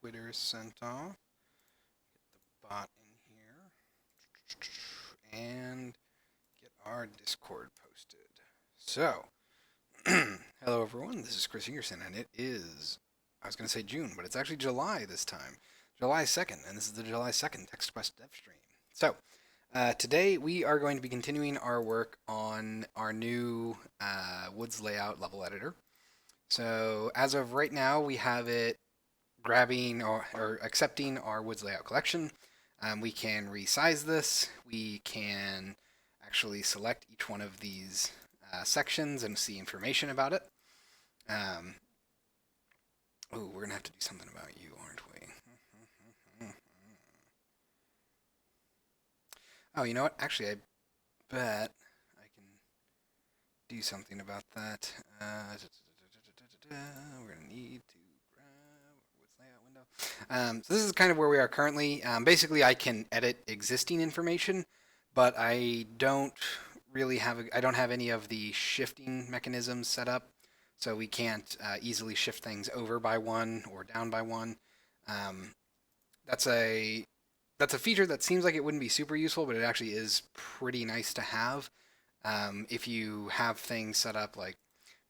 Twitter sent off. Get the bot in here. And get our Discord posted. So, hello everyone, this is Chris Ingerson, and it is, I was going to say June, but it's actually July this time. July 2nd, and this is the July 2nd Text Quest Devstream. So, today we are going to be continuing our work on our new Woods Layout level editor. So, as of right now, we have it grabbing or accepting our Woods Layout collection. We can resize this. We can actually select each one of these sections and see information about it. Oh, we're gonna have to do something about you, aren't we? Oh, you know what? Actually, I bet I can do something about that. We're gonna need to grab what's layout window. So this is kind of where we are currently. Basically, I can edit existing information, but I don't really have. I don't have any of the shifting mechanisms set up, so we can't easily shift things over by one or down by one. Um, that's a that's a feature that seems like it wouldn't be super useful, but it actually is pretty nice to have. If you have things set up like,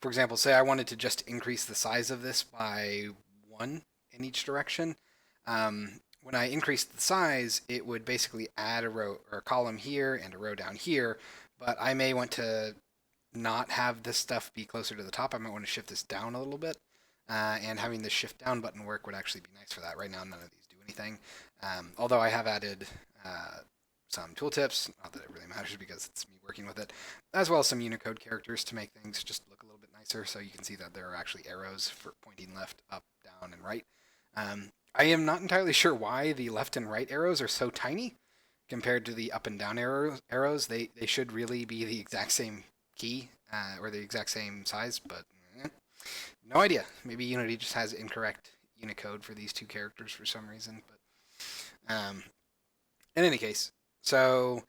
for example, say I wanted to just increase the size of this by one in each direction. When I increased the size, it would basically add a row or a column here and a row down here, but I may want to not have this stuff be closer to the top. I might want to shift this down a little bit. And having the shift down button work would actually be nice for that. Right now, none of these do anything. Although I have added some tooltips, not that it really matters because it's me working with it, as well as some Unicode characters to make things just look a little bit nicer. So you can see that there are actually arrows for pointing left, up, down, and right. I am not entirely sure why the left and right arrows are so tiny compared to the up and down arrows. They should really be the exact same key or the exact same size, but no idea. Maybe Unity just has incorrect Unicode for these two characters for some reason. But in any case, so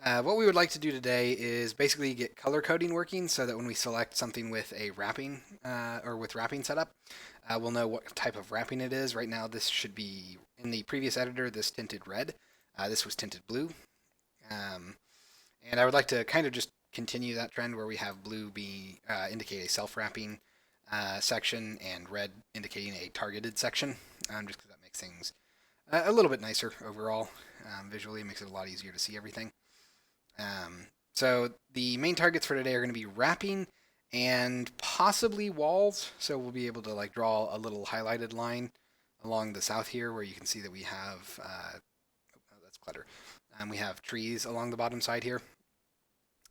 what we would like to do today is basically get color coding working so that when we select something with a wrapping or with wrapping setup, we'll know what type of wrapping it is. Right now, this should be in the previous editor. This tinted red. This was tinted blue. Um, and I would like to kind of just continue that trend where we have blue be indicate a self-wrapping section and red indicating a targeted section, just because that makes things a little bit nicer overall. Visually, it makes it a lot easier to see everything. So the main targets for today are going to be wrapping and possibly walls. So we'll be able to like draw a little highlighted line along the south here where you can see that we have, oh, that's clutter. We have trees along the bottom side here.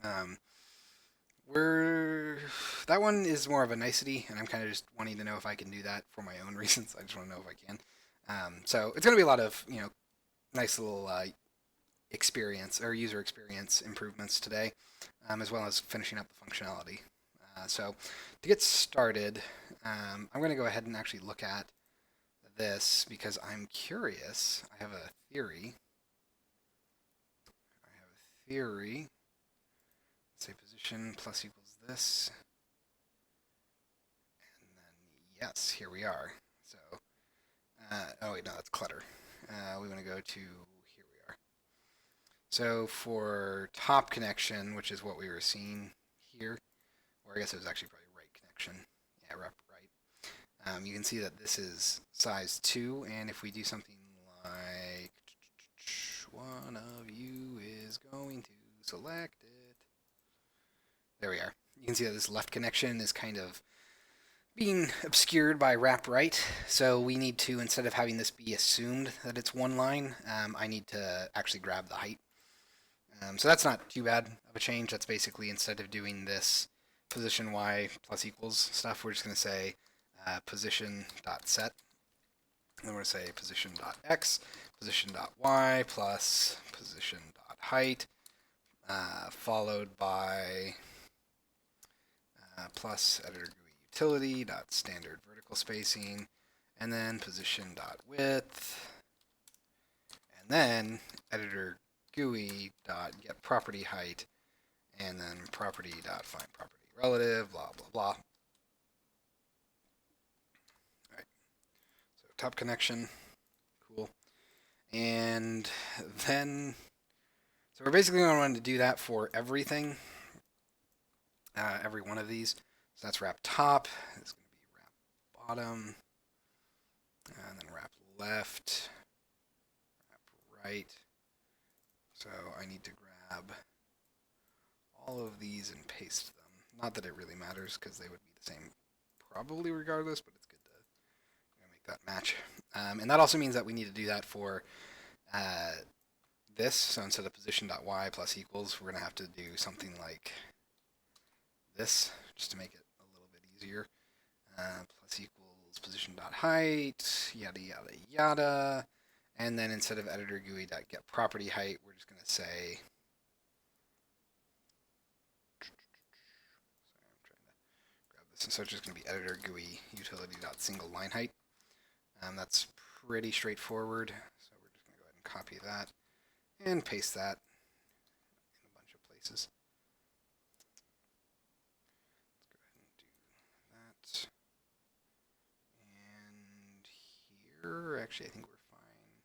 Um, we're that one is more of a nicety, and I'm kind of just wanting to know if I can do that for my own reasons. I just want to know if I can. So it's going to be a lot of nice little experience or user experience improvements today, as well as finishing up the functionality. So to get started, I'm going to go ahead and actually look at this because I'm curious. I have a theory. Say position plus equals this. And then, yes, here we are. So, oh wait, no, that's clutter. We want to go to, here we are. So for top connection, which is what we were seeing here, or I guess it was actually probably right connection. Yeah, right. You can see that this is size 2, and if we do something like one of you is going to select it. There we are. You can see that this left connection is kind of being obscured by wrap right. So we need to, instead of having this be assumed that it's one line, I need to actually grab the height. So that's not too bad of a change. That's basically, instead of doing this position y plus equals stuff, we're just going to say position.set. And then we're going to say position.x, position.y plus position.height, followed by plus editor GUI utility dot standard vertical spacing, and then position dot width, and then editor GUI dot get property height, and then property dot find property relative, blah blah blah. All right, so top connection. Cool. And then, so we're basically going to want to do that for everything, every one of these. So that's wrap top. It's going to be wrap bottom, and then wrap left, wrap right. So I need to grab all of these and paste them. Not that it really matters because they would be the same probably regardless, but it's good to make that match. And that also means that we need to do that for this. So instead of position.y plus equals, we're going to have to do something like this just to make it a little bit easier. Plus equals position.height, yada, yada, yada. And then instead of editor GUI.get property height, we're just going to say, sorry, I'm trying to grab this. And so it's just going to be editor GUI utility.single line height. That's pretty straightforward. So we're just going to go ahead and copy that and paste that in a bunch of places. Let's go ahead and do that. And here, actually, I think we're fine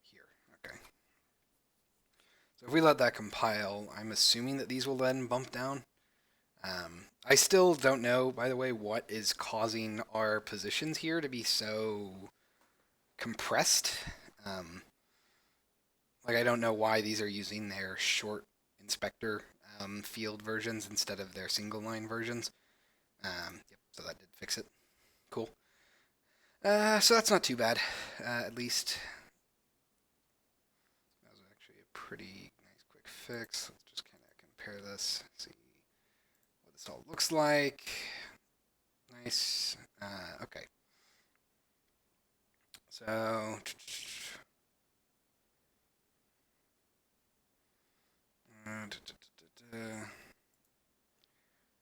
here. Okay. So if we let that compile, I'm assuming that these will then bump down. I still don't know, by the way, what is causing our positions here to be so compressed. Like, I don't know why these are using their short inspector field versions instead of their single line versions. Yep, so that did fix it. Cool. So that's not too bad, at least. That was actually a pretty nice quick fix. Let's just kind of compare this, see what this all looks like. Nice. Okay. So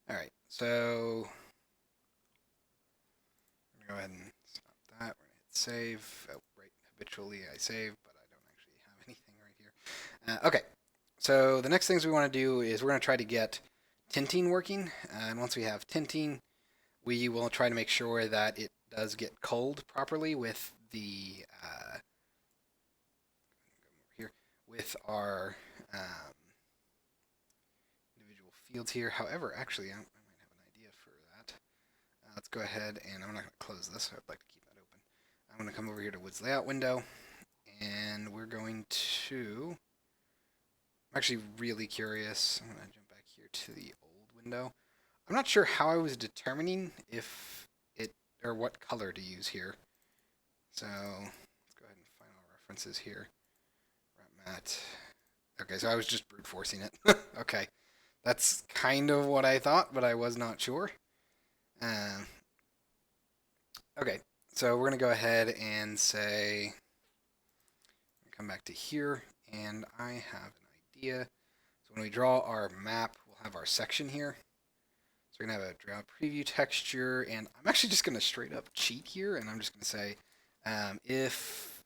all right, so I'm gonna go ahead and stop that. We're gonna hit save. Oh, right, habitually I save, but I don't actually have anything right here. Okay, so the next things we want to do is we're gonna try to get tinting working, and once we have tinting, we will try to make sure that it does get culled properly with the here with our individual fields here. However, actually, I might have an idea for that. Let's go ahead and I'm not going to close this. I'd like to keep that open. I'm going to come over here to Woods Layout window, and we're going to. I'm actually really curious. I'm going to jump back here to the old window. I'm not sure how I was determining if it or what color to use here. So let's go ahead and find all references here. Wrap mat. Okay, so I was just brute forcing it. Okay, that's kind of what I thought, but I was not sure. Okay, so we're gonna go ahead and say, come back to here, and I have an idea. So when we draw our map, we'll have our section here. So we're gonna have a draw preview texture, and I'm actually just gonna straight up cheat here, and I'm just gonna say if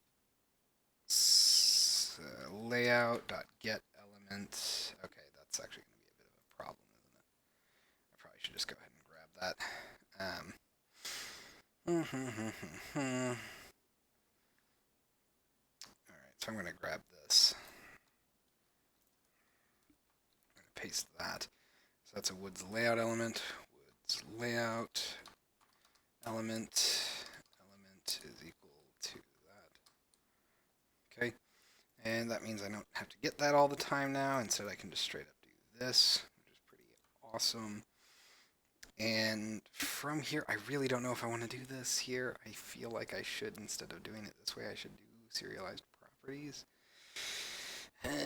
layout.get element. Okay, that's actually gonna be a bit of a problem, isn't it? I probably should just go ahead and grab that. Alright, so I'm going to grab this. I'm going to paste that. So that's a Woods layout element. Woods layout element. Element is equal to that. Okay. And that means I don't have to get that all the time now. Instead, I can just straight up do this, which is pretty awesome. And from here, I really don't know if I want to do this here. I feel like I should, instead of doing it this way, I should do serialized properties. That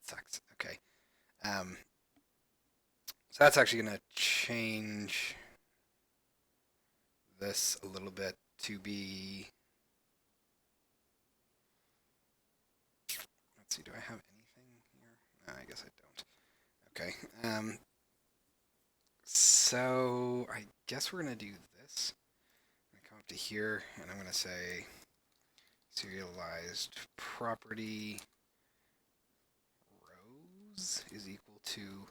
sucks. Okay. So that's actually going to change this a little bit to be... Let's see, do I have anything here? No, I guess I don't. Okay. So I guess we're going to do this. I'm going to come up to here, and I'm going to say serialized property rows is equal to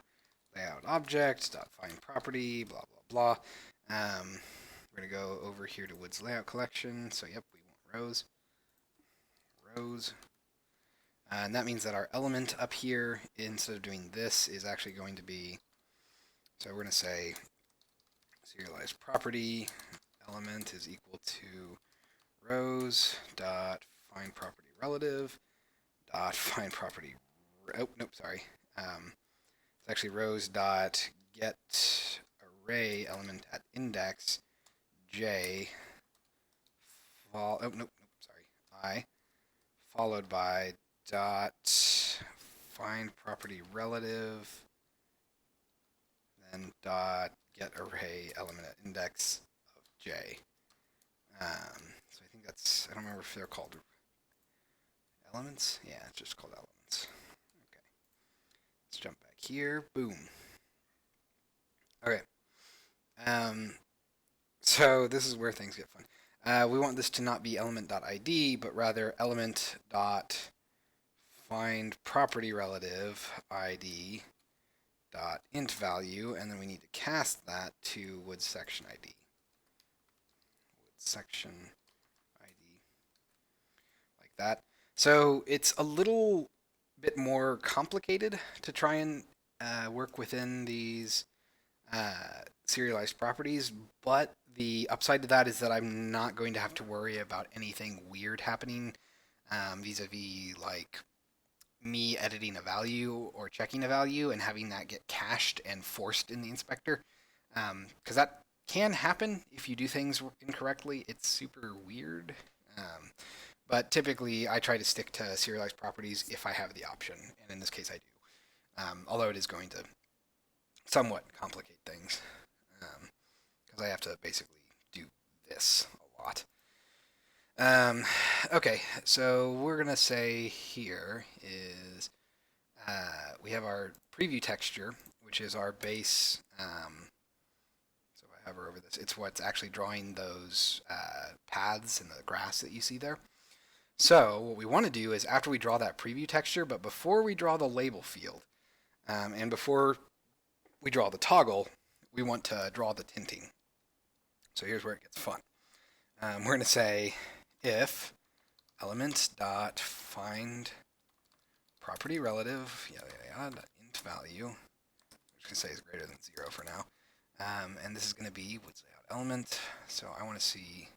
layout object dot find property blah blah blah. We're going to go over here to Woods Layout Collection. So yep, we want rows. Rows. And that means that our element up here, instead of doing this, is actually going to be, so we're going to say serialized property element is equal to rows dot find property relative dot find property, oh, nope, sorry. It's actually rows dot get array element at index j, oh, nope, sorry, I, followed by dot find property relative, then dot get array element at index of j. So I think that's, I don't remember if they're called elements. Yeah, it's just called elements. Okay. Let's jump back here. Boom. Okay. So this is where things get fun. We want this to not be element.id, but rather element.find property relative id dot int value, and then we need to cast that to wood section id. Wood section id, like that. So it's a little bit more complicated to try and work within these serialized properties, but the upside to that is that I'm not going to have to worry about anything weird happening vis-a-vis like me editing a value or checking a value and having that get cached and forced in the inspector, because that can happen if you do things incorrectly. It's super weird, but typically I try to stick to serialized properties if I have the option, and in this case I do, although it is going to somewhat complicate things, because I have to basically do this a lot. Okay, so we're going to say here is we have our preview texture, which is our base. So if I hover over this, it's what's actually drawing those paths in the grass that you see there. So what we want to do is after we draw that preview texture, but before we draw the label field, and before we draw the toggle, we want to draw the tinting. So here's where it gets fun. We're going to say if element dot find property relative yada yada yada int value, which can say is greater than 0 for now, and this is going to be woods layout element. So I want to see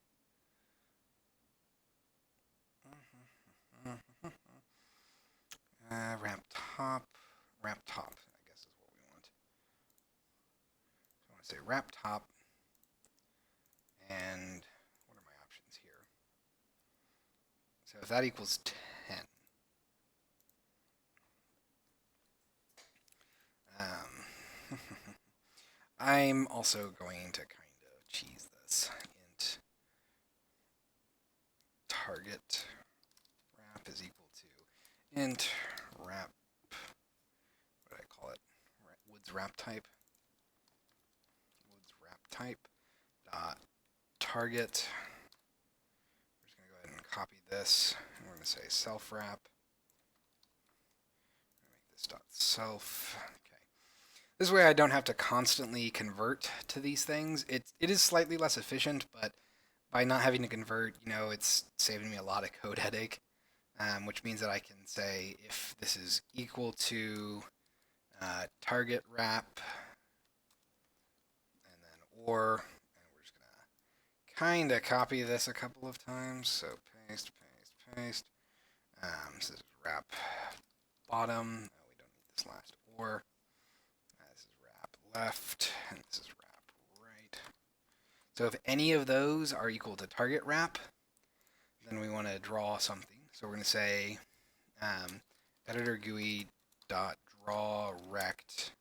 ramp top, I guess is what we want. So I want to say wrap top, and what are my options here? So if that equals 10, I'm also going to kind of cheese this. Int target wrap is equal to int wrap, what did I call it? Woods wrap type. Woods wrap type dot target. We're just going to go ahead and copy this, and we're going to say self wrap. I'm going to make this dot self. This way I don't have to constantly convert to these things. It is slightly less efficient, but by not having to convert, it's saving me a lot of code headache, which means that I can say if this is equal to target wrap, and then or, and we're just going to kind of copy this a couple of times. So paste, paste, paste. This is wrap bottom. Oh, we don't need this last or. Left, and this is wrap right. So if any of those are equal to target wrap, then we want to draw something. So we're going to say editor GUI dot draw rect,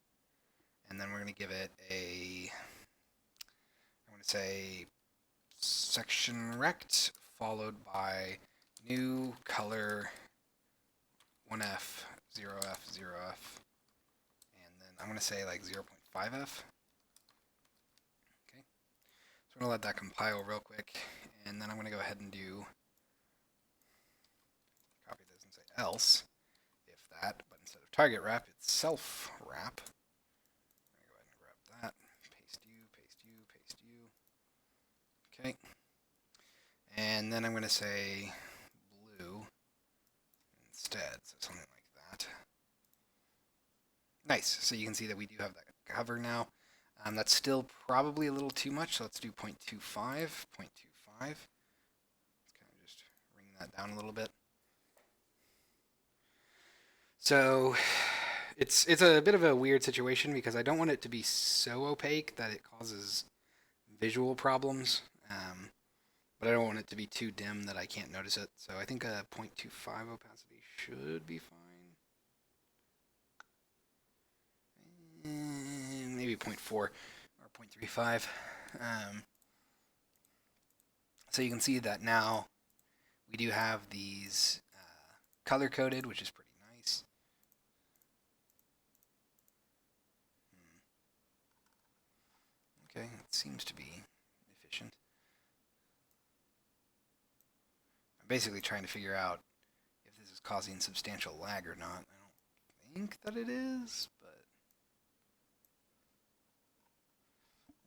and then we're going to give it I'm going to say section rect followed by new color 1f 0f 0f, and then I'm going to say like 0.5f. Okay, so I'm going to let that compile real quick, and then I'm going to go ahead and copy this and say else, if that, but instead of target wrap, it's self wrap. I'm going to go ahead and grab that, paste you, paste you, paste you. And then I'm going to say if element dot find property relative id dot int value, and then I'm going to Okay. And then I'm going to say blue instead, so something like that. Nice. So you can see that we do have that cover now. That's still probably a little too much, so let's do 0.25. 0.25. Let's kind of just bring that down a little bit. So it's a bit of a weird situation because I don't want it to be so opaque that it causes visual problems, but I don't want it to be too dim that I can't notice it. So I think a 0.25 opacity should be fine. Maybe 0.4 or 0.35. So you can see that now we do have these color coded, which is pretty nice. Okay, it seems to be efficient. I'm basically trying to figure out if this is causing substantial lag or not. I don't think that it is, but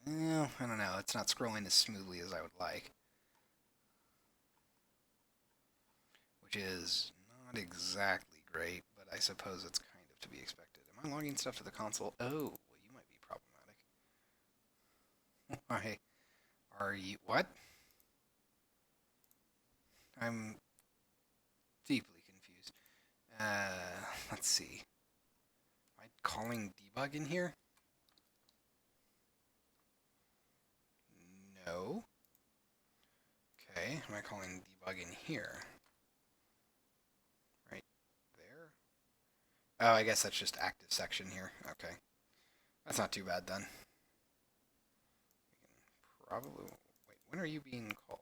I don't know. It's not scrolling as smoothly as I would like, which is not exactly great, but I suppose it's kind of to be expected. Am I logging stuff to the console? Oh, well, you might be problematic. Why are you... What? I'm deeply confused. Let's see. Am I calling debug in here? No. Okay, am I calling debug in here? Right there? Oh, I guess that's just active section here. Okay. That's not too bad then. We can probably... Wait, when are you being called?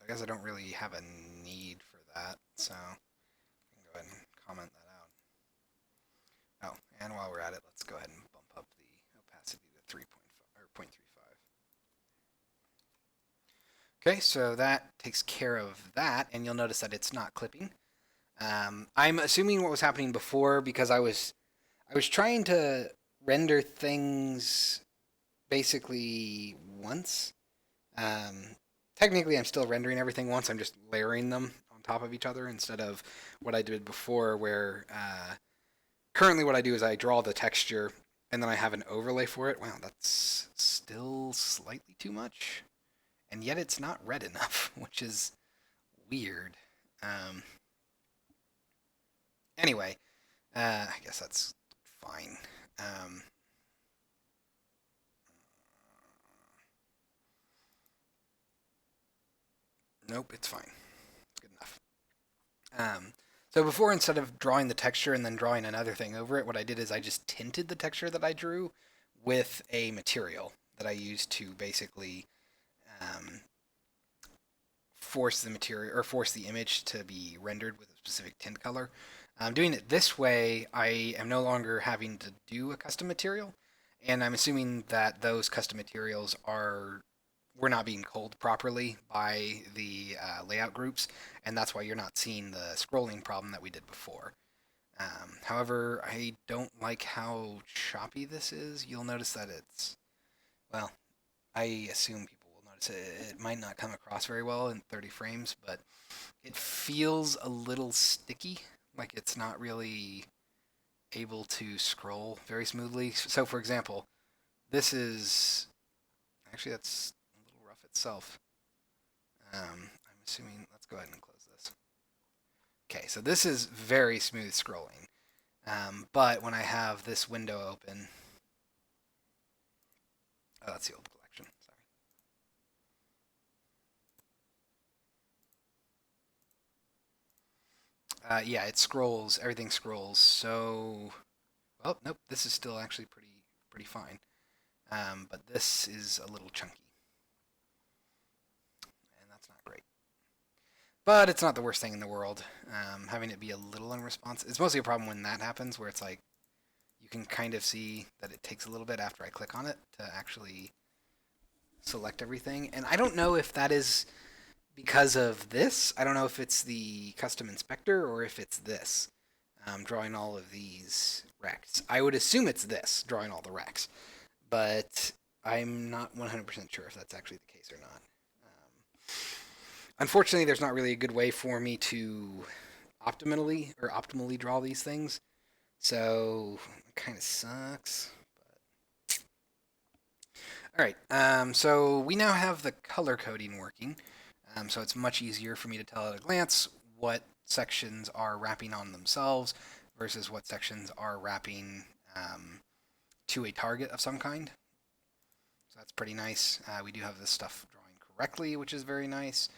I guess I don't really have a need for that, so we can go ahead and comment that out. Oh, and while we're at it, let's go ahead and bump up the opacity to 3.5 or 0.35. Okay, so that takes care of that, and you'll notice that it's not clipping. I'm assuming what was happening before because I was trying to render things basically once. Um, Technically, I'm still rendering everything once. I'm just layering them on top of each other instead of what I did before, where currently what I do is I draw the texture and then I have an overlay for it. Wow, that's still slightly too much. And yet it's not red enough, which is weird. Um, anyway, I guess that's fine. Um, nope, it's fine. It's good enough. So before, instead of drawing the texture and then drawing another thing over it, what I did is I just tinted the texture that I drew with a material that I used to basically um, force the material or force the image to be rendered with a specific tint color. Doing it this way, I am no longer having to do a custom material, and I'm assuming that those custom materials were not being culled properly by the layout groups, and that's why you're not seeing the scrolling problem that we did before. However, I don't like how choppy this is. You'll notice that well, I assume people will notice it might not come across very well in 30 frames, but it feels a little sticky, like it's not really able to scroll very smoothly. So, for example, this is actually that's a little rough itself. I'm assuming, let's go ahead and close this. Okay, so this is very smooth scrolling. But when I have this window open, oh, that's the old collection, sorry. Yeah, it scrolls, everything scrolls so, well, nope, this is still actually pretty fine. But this is a little chunky, and that's not great. But it's not the worst thing in the world. Having it be a little unresponsive, it's mostly a problem when that happens, where it's like you can kind of see that it takes a little bit after I click on it to actually select everything. And I don't know if that is because of this. I don't know if it's the custom inspector or if it's this. drawing all of these rects. I would assume it's this, drawing all the rects, but I'm not 100% sure if that's actually the case or not. Unfortunately, there's not really a good way for me to optimally draw these things, so it kind of sucks. All right, so we now have the color coding working, so it's much easier for me to tell at a glance what sections are wrapping on themselves versus what sections are wrapping to a target of some kind. So that's pretty nice. We do have this stuff drawing correctly, which is very nice.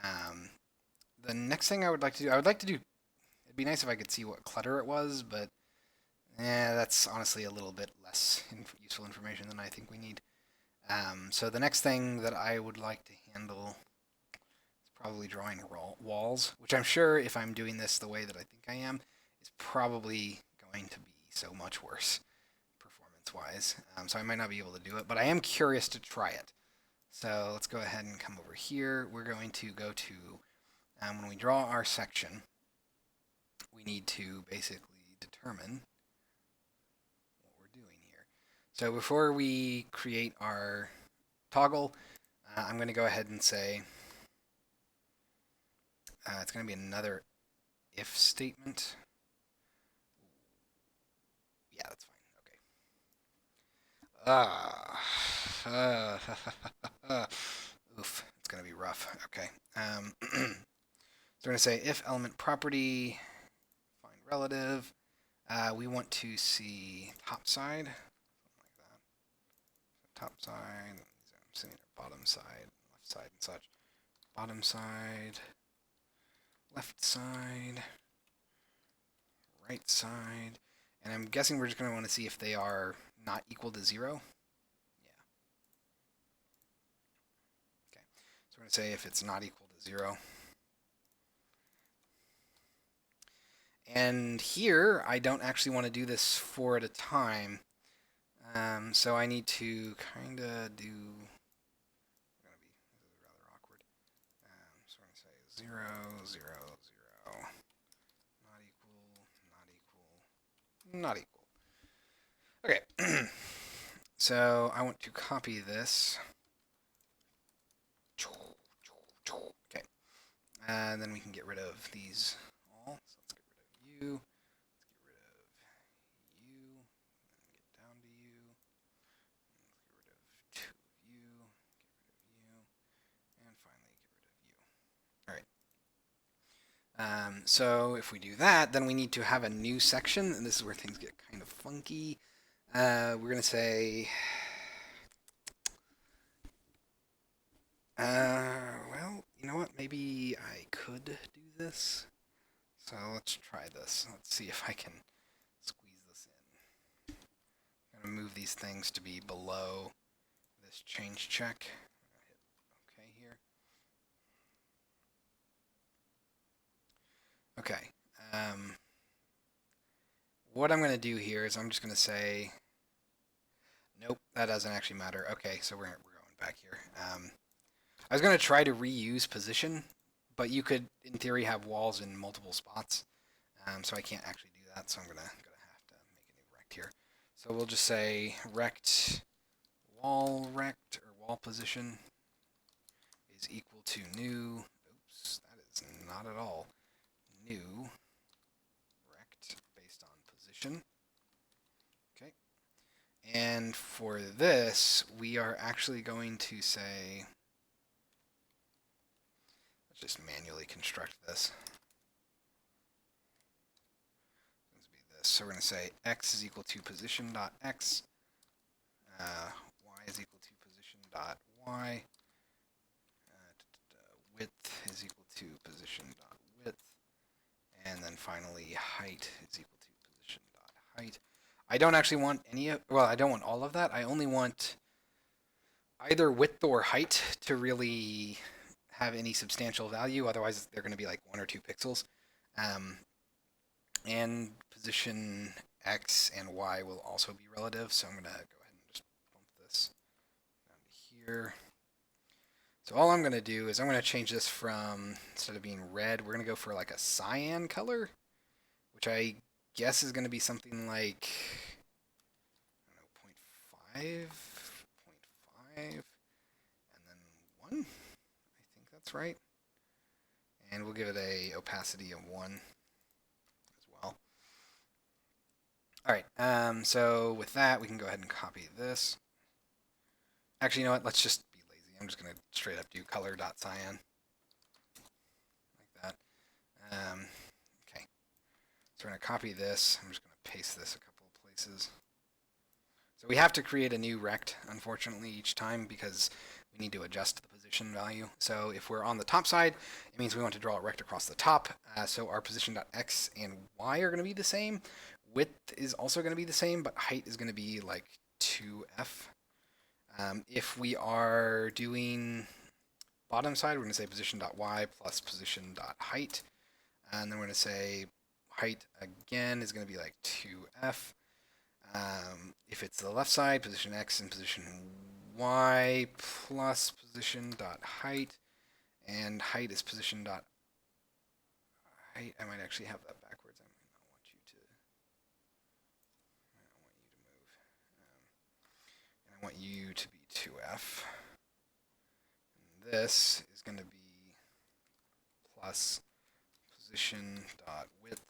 Um, the next thing I would like to do, it'd be nice if I could see what clutter it was, but that's honestly a little bit less useful information than I think we need. So the next thing that I would like to handle is probably drawing walls, which I'm sure if I'm doing this the way that I think I am, is probably going to be so much worse performance-wise. So I might not be able to do it, but I am curious to try it. So let's go ahead and come over here. We're going to go to, when we draw our section, we need to basically determine what we're doing here. So before we create our toggle, I'm going to go ahead and say it's going to be another if statement. Yeah, that's fine. Okay. Oof, it's going to be rough. Okay. So we're going to say if element property, find relative. We want to see top side, something like that. So top side, I'm seeing bottom side, left side, and such. Bottom side, left side, right side, and I'm guessing we're just going to want to see if they are not equal to 0. Yeah. Okay. So we're going to say if it's not equal to 0. And here, I don't actually want to do this 4 at a time. So I need to kind of do, this is rather awkward. So we're going to say 0, 0, 0, not equal, not equal. Okay. So I want to copy this. Okay. And then we can get rid of these all. So let's get rid of you. Let's get rid of you. And get down to you. Let's get rid of 2 of you. Get rid of you. And finally get rid of you. All right. So if we do that, then we need to have a new section, and this is where things get kind of funky. We're going to say, well, you know what? Maybe I could do this. So let's try this. Let's see if I can squeeze this in. I'm going to move these things to be below this change check. Hit OK here. Okay. What I'm going to do here is I'm just going to say, nope, that doesn't actually matter. Okay, so we're going back here. I was going to try to reuse position, but you could, in theory, have walls in multiple spots. So I can't actually do that, so I'm going to have to make a new rect here. So we'll just say rect or wall position is equal to new, oops, that is not at all, new rect based on position. Okay. And for this, we are actually going to say, let's just manually construct this. So we're going to say x is equal to position dot x, y is equal to position dot y, width is equal to position dot width, and then finally height is equal to position dot height. I don't actually want I don't want all of that. I only want either width or height to really have any substantial value. Otherwise, they're going to be like 1 or 2 pixels. And position x and y will also be relative, so I'm going to go ahead and just bump this down to here. So all I'm going to do is I'm going to change this from, instead of being red, we're going to go for like a cyan color. which I guess is going to be something like, I don't know, point 0.5, point 0.5, and then 1. I think that's right. And we'll give it a opacity of 1 as well. All right, so with that, we can go ahead and copy this. Actually, you know what? Let's just be lazy. I'm just going to straight up do color.cyan like that. Okay, so we're going to copy this. I'm just going to paste this a couple of places. So we have to create a new rect, unfortunately, each time because we need to adjust the position value. So if we're on the top side, it means we want to draw a rect across the top. So our position.x and y are going to be the same. Width is also going to be the same, but height is going to be like 2f. If we are doing bottom side, we're going to say position.y plus position.height. And then we're going to say height again is going to be like 2f. If it's the left side, position x and position y plus position.height. And height is position.height. I might actually have that backwards. I might not want you to. I want you to be 2f. And this is going to be plus position.width.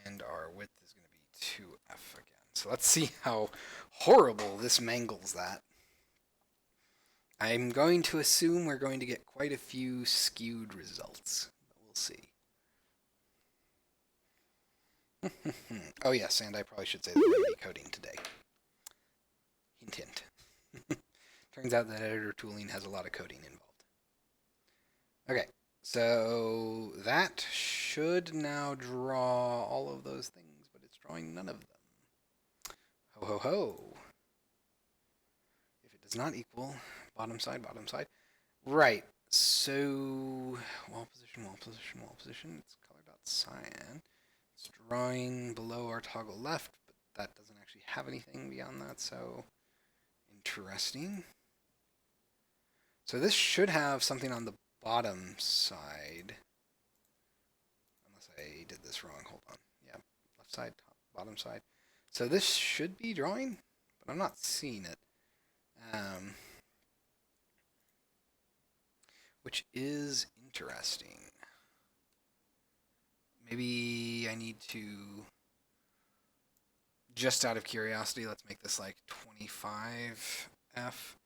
And our width is going to be 2f again. So let's see how horrible this mangles that. I'm going to assume we're going to get quite a few skewed results, but we'll see. Oh yes, and I probably should say that we're decoding today. Hint, hint. Turns out that editor tooling has a lot of coding involved. Okay, so that should now draw all of those things, but it's drawing none of them. Ho ho ho. If it does not equal bottom side, bottom side. Right, so wall position, wall position, wall position. It's color.cyan. It's drawing below our toggle left, but that doesn't actually have anything beyond that, so interesting. So this should have something on the bottom side. Unless I did this wrong. Hold on. Yeah, left side, top, bottom side. So this should be drawing, but I'm not seeing it. Which is interesting. Maybe I need to, just out of curiosity, let's make this like 25F.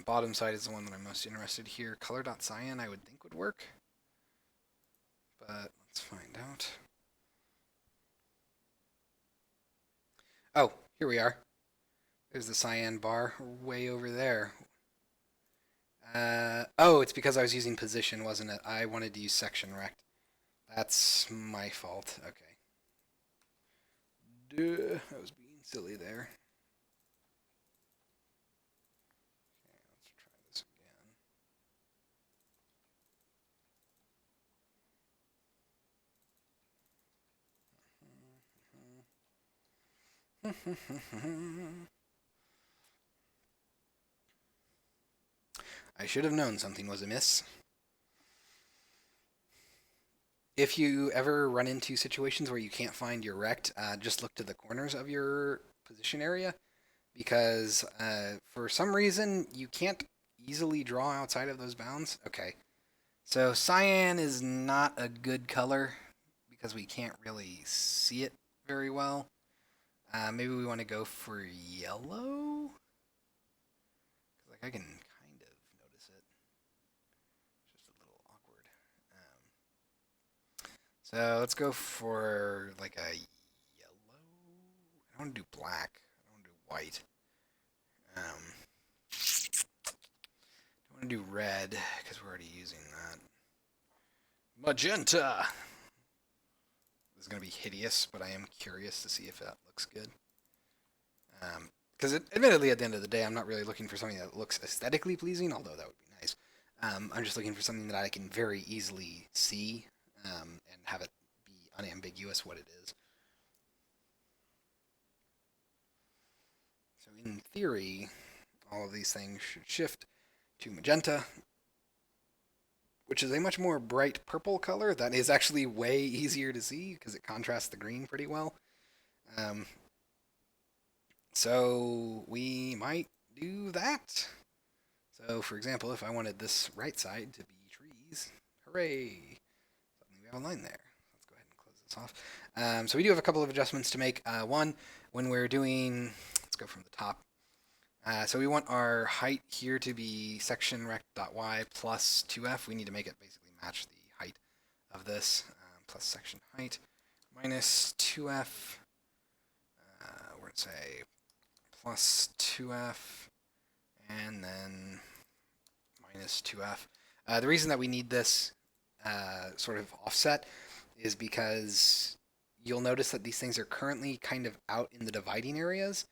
Bottom side is the one that I'm most interested here. Color.cyan I would think would work, but let's find out. Oh, here we are. There's the cyan bar way over there. Oh, it's because I was using position, wasn't it? I wanted to use section rect. That's my fault. Okay. Duh, I was being silly there. Okay, let's try this again. I should have known something was amiss. If you ever run into situations where you can't find your rect, just look to the corners of your position area, because for some reason you can't easily draw outside of those bounds. Okay, so cyan is not a good color because we can't really see it very well. Maybe we want to go for yellow, because like I can kind of notice it. It's just a little awkward. So let's go for like a yellow. I don't want to do black. I don't want to do white. I don't want to do red because we're already using that. Magenta. This is going to be hideous, but I am curious to see if that looks good. Because admittedly, at the end of the day, I'm not really looking for something that looks aesthetically pleasing, although that would be nice. I'm just looking for something that I can very easily see and have it be unambiguous what it is. So in theory, all of these things should shift to magenta. which is a much more bright purple color that is actually way easier to see because it contrasts the green pretty well. Um, so we might do that. So for example, if I wanted this right side to be trees, hooray! Suddenly we have a line there. Let's go ahead and close this off. So we do have a couple of adjustments to make. One, when we're doing, let's go from the top. So we want our height here to be section rect.y plus 2f. We need to make it basically match the height of this, plus section height minus 2f. We're going to say plus 2f and then minus 2f. The reason that we need this sort of offset is because you'll notice that these things are currently kind of out in the dividing areas.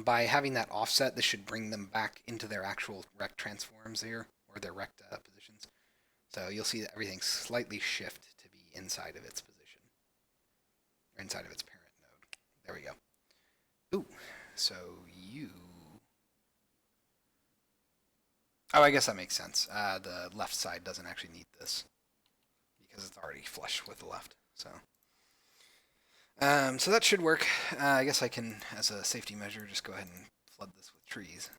By having that offset, this should bring them back into their actual rect transforms here, or their rect positions. So you'll see that everything slightly shift to be inside of its position, or inside of its parent node. There we go. Ooh, so you... Oh, I guess that makes sense. The left side doesn't actually need this, because it's already flush with the left, so... So that should work. I guess I can, as a safety measure, just go ahead and flood this with trees.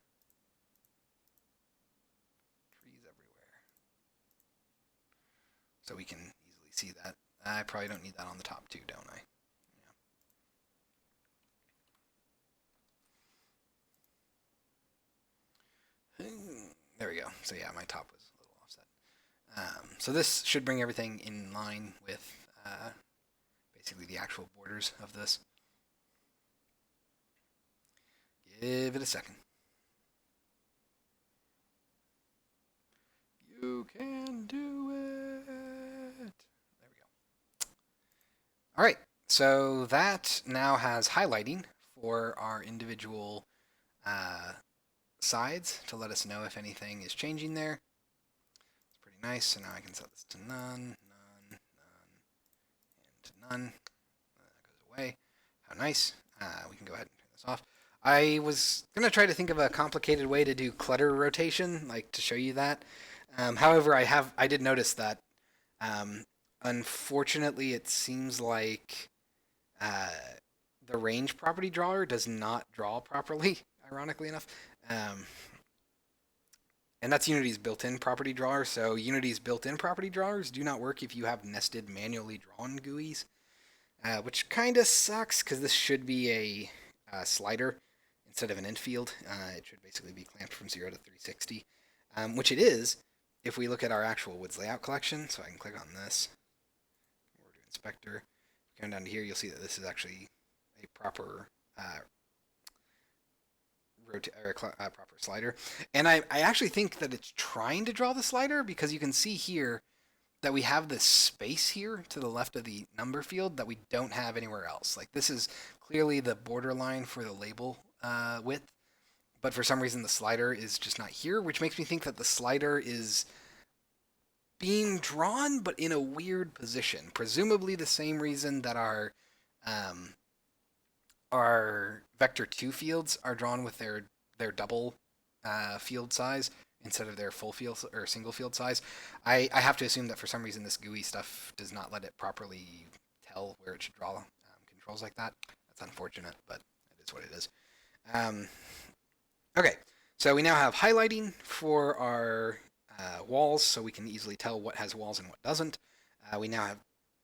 Trees everywhere. So we can easily see that. I probably don't need that on the top too, don't I? Yeah. There we go. So yeah, my top was a little offset. So this should bring everything in line with basically the actual borders of this. Give it a second. You can do it. There we go. All right, so that now has highlighting for our individual sides to let us know if anything is changing there. It's pretty nice. So now I can set this to none, none, none, and to none. That goes away. How nice. We can go ahead and turn this off. I was going to try to think of a complicated way to do clutter rotation, like to show you that. However, I did notice that unfortunately it seems like the range property drawer does not draw properly, ironically enough. And that's Unity's built-in property drawer. So Unity's built-in property drawers do not work if you have nested manually drawn GUIs, which kind of sucks because this should be a slider instead of an infield. It should basically be clamped from 0 to 360, which it is if we look at our actual Woods layout collection. So I can click on this. We're to inspector. Going down to here, you'll see that this is actually a proper proper slider. And I actually think that it's trying to draw the slider because you can see here that we have this space here to the left of the number field that we don't have anywhere else. Like this is clearly the borderline for the label width, but for some reason the slider is just not here, which makes me think that the slider is being drawn but in a weird position. Presumably the same reason that our vector 2 fields are drawn with their double field size instead of their full field or single field size. I have to assume that for some reason this GUI stuff does not let it properly tell where it should draw controls like that. That's unfortunate, but it is what it is. Okay, so we now have highlighting for our walls, so we can easily tell what has walls and what doesn't. We now have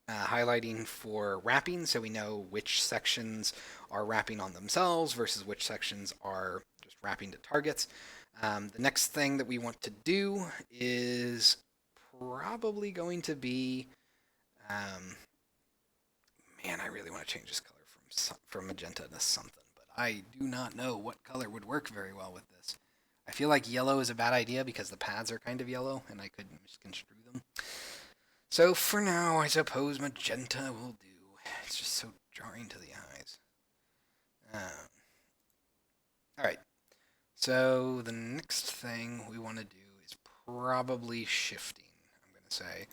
highlighting for wrapping, so we know which sections are wrapping on themselves versus which sections are just wrapping to targets. The next thing that we want to do is probably going to be, man, I really want to change this color from magenta to something, but I do not know what color would work very well with this. I feel like yellow is a bad idea because the pads are kind of yellow and I could misconstrue them. So for now, I suppose magenta will do. It's just so jarring to the eyes. Alright, so the next thing we want to do is probably shifting, I'm going to say.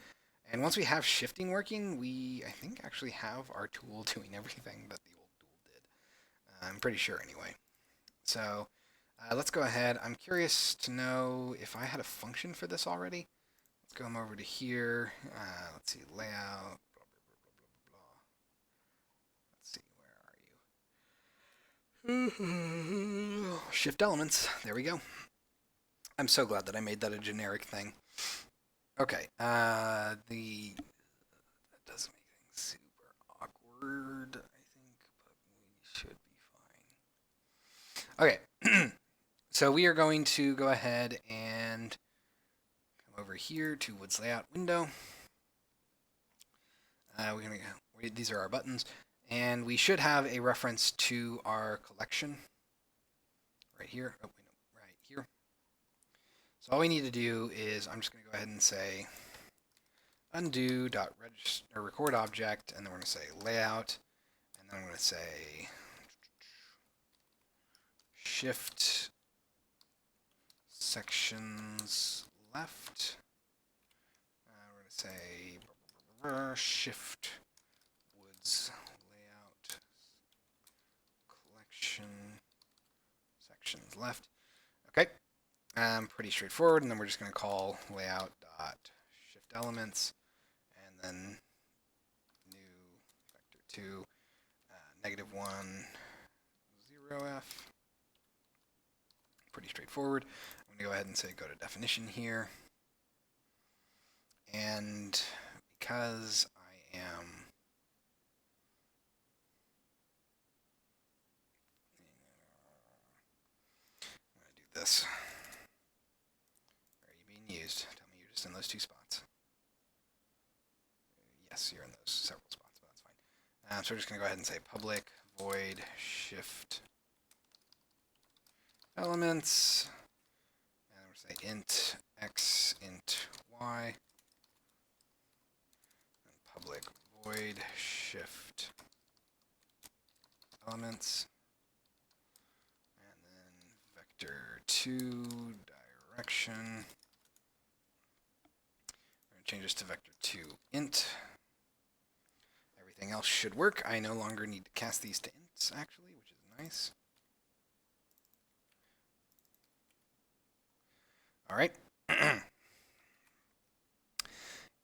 And once we have shifting working, we, I think, actually have our tool doing everything that the old tool did. I'm pretty sure anyway. So let's go ahead. I'm curious to know if I had a function for this already. come over to here. Let's see, layout. Blah, blah, blah, blah, blah, blah. Let's see, where are you? Shift elements. There we go. I'm so glad that I made that a generic thing. Okay. That doesn't make things super awkward, I think, but we should be fine. Okay. So we are going to go ahead and come over here to Woods Layout window. We're gonna go, these are our buttons, and we should have a reference to our collection right here. Oh, wait, no, right here. So all we need to do is I'm just going to go ahead and say undo.record object, and then we're going to say layout, and then I'm going to say shift sections left. We're going to say shift woods layout collection sections left. Okay. Pretty straightforward, and then we're just going to call layout dot shift elements, and then new vector 2 -1 0f. Pretty straightforward. I'm going to go ahead and say go to definition here, and because I am I'm going to do this. Used. Tell me you're just in those two spots. Yes, you're in those several spots, but that's fine. So we're just going to go ahead and say public void shift elements, and we're going to say int x, int y, and public void shift elements, and then vector 2 direction. Change this to vector 2 int. Everything else should work. I no longer need to cast these to ints, actually, which is nice. All right.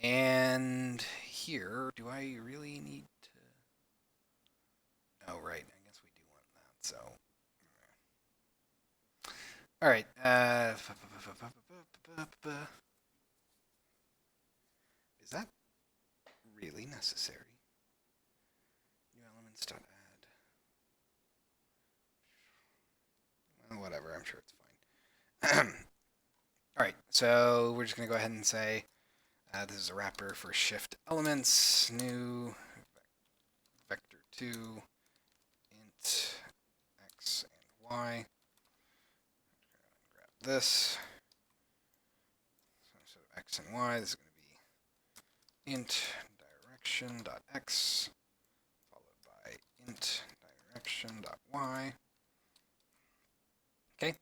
And here, do I really need to? Oh, right. I guess we do want that. So, all right. Is that really necessary? New elements dot add. Well, whatever. I'm sure it's fine. All right. So we're just going to go ahead and say this is a wrapper for shift elements. New vector 2 int x and y. Grab this. So x and y. This is going to be int direction dot x followed by int direction dot y. Okay,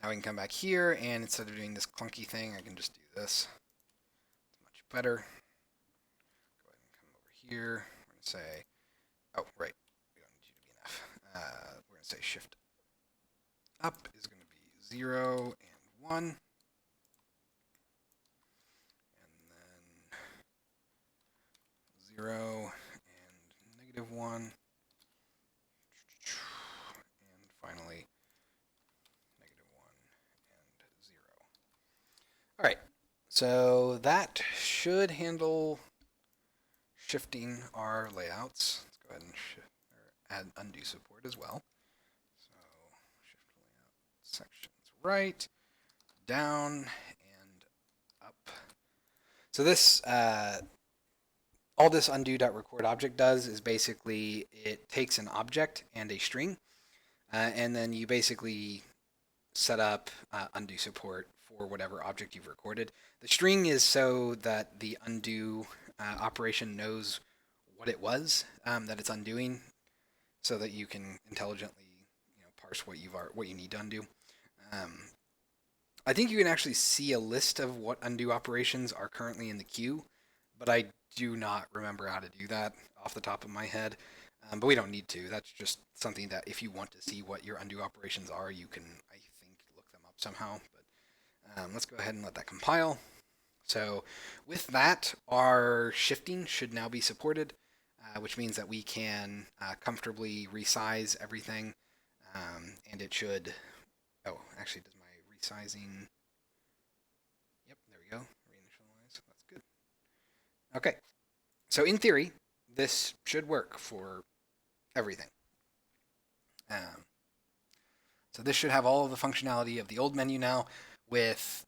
now we can come back here, and instead of doing this clunky thing, I can just do this. It's much better. Go ahead and come over here. We're going to say, oh, right, we don't need you to be enough. We're going to say shift up is going to be 0 and 1. And then 0 and -1. And finally, -1 and 0. All right, so that should handle shifting our layouts. Let's go ahead and add undo support as well. So shift layout sections right, down, and up. So this all this undo.record object does is basically it takes an object and a string, and then you basically set up undo support for whatever object you've recorded. The string is so that the undo operation knows what it was that it's undoing, so that you can intelligently parse what you need to undo. I think you can actually see a list of what undo operations are currently in the queue, but I do not remember how to do that off the top of my head. But we don't need to. That's just something that if you want to see what your undo operations are, you can, I think, look them up somehow. But let's go ahead and let that compile. So with that, our shifting should now be supported, which means that we can comfortably resize everything, and it should. Oh, actually, does my resizing? Yep, there we go. Reinitialize. That's good. Okay, so in theory, this should work for everything. Um, so this should have all of the functionality of the old menu now, with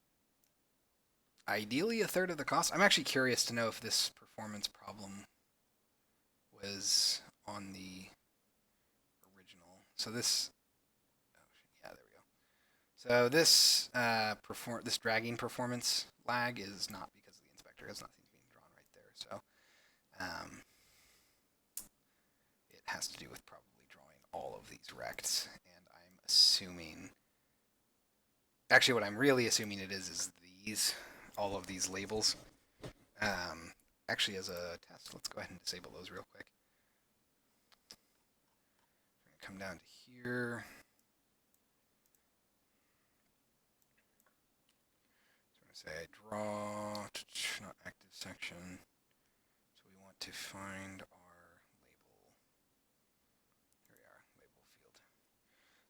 ideally a third of the cost. I'm actually curious to know if this performance problem was on the original. So this, oh, yeah, there we go. So this dragging performance lag is not because of the inspector. It's nothing's being drawn right there. So it has to do with probably drawing all of these rects, and I'm assuming. Actually, what I'm really assuming it is these, all of these labels. Um, Actually, as a test, let's go ahead and disable those real quick. Come down to here. So I'm going to say draw, not active section. So we want to find our label. Here we are, label field.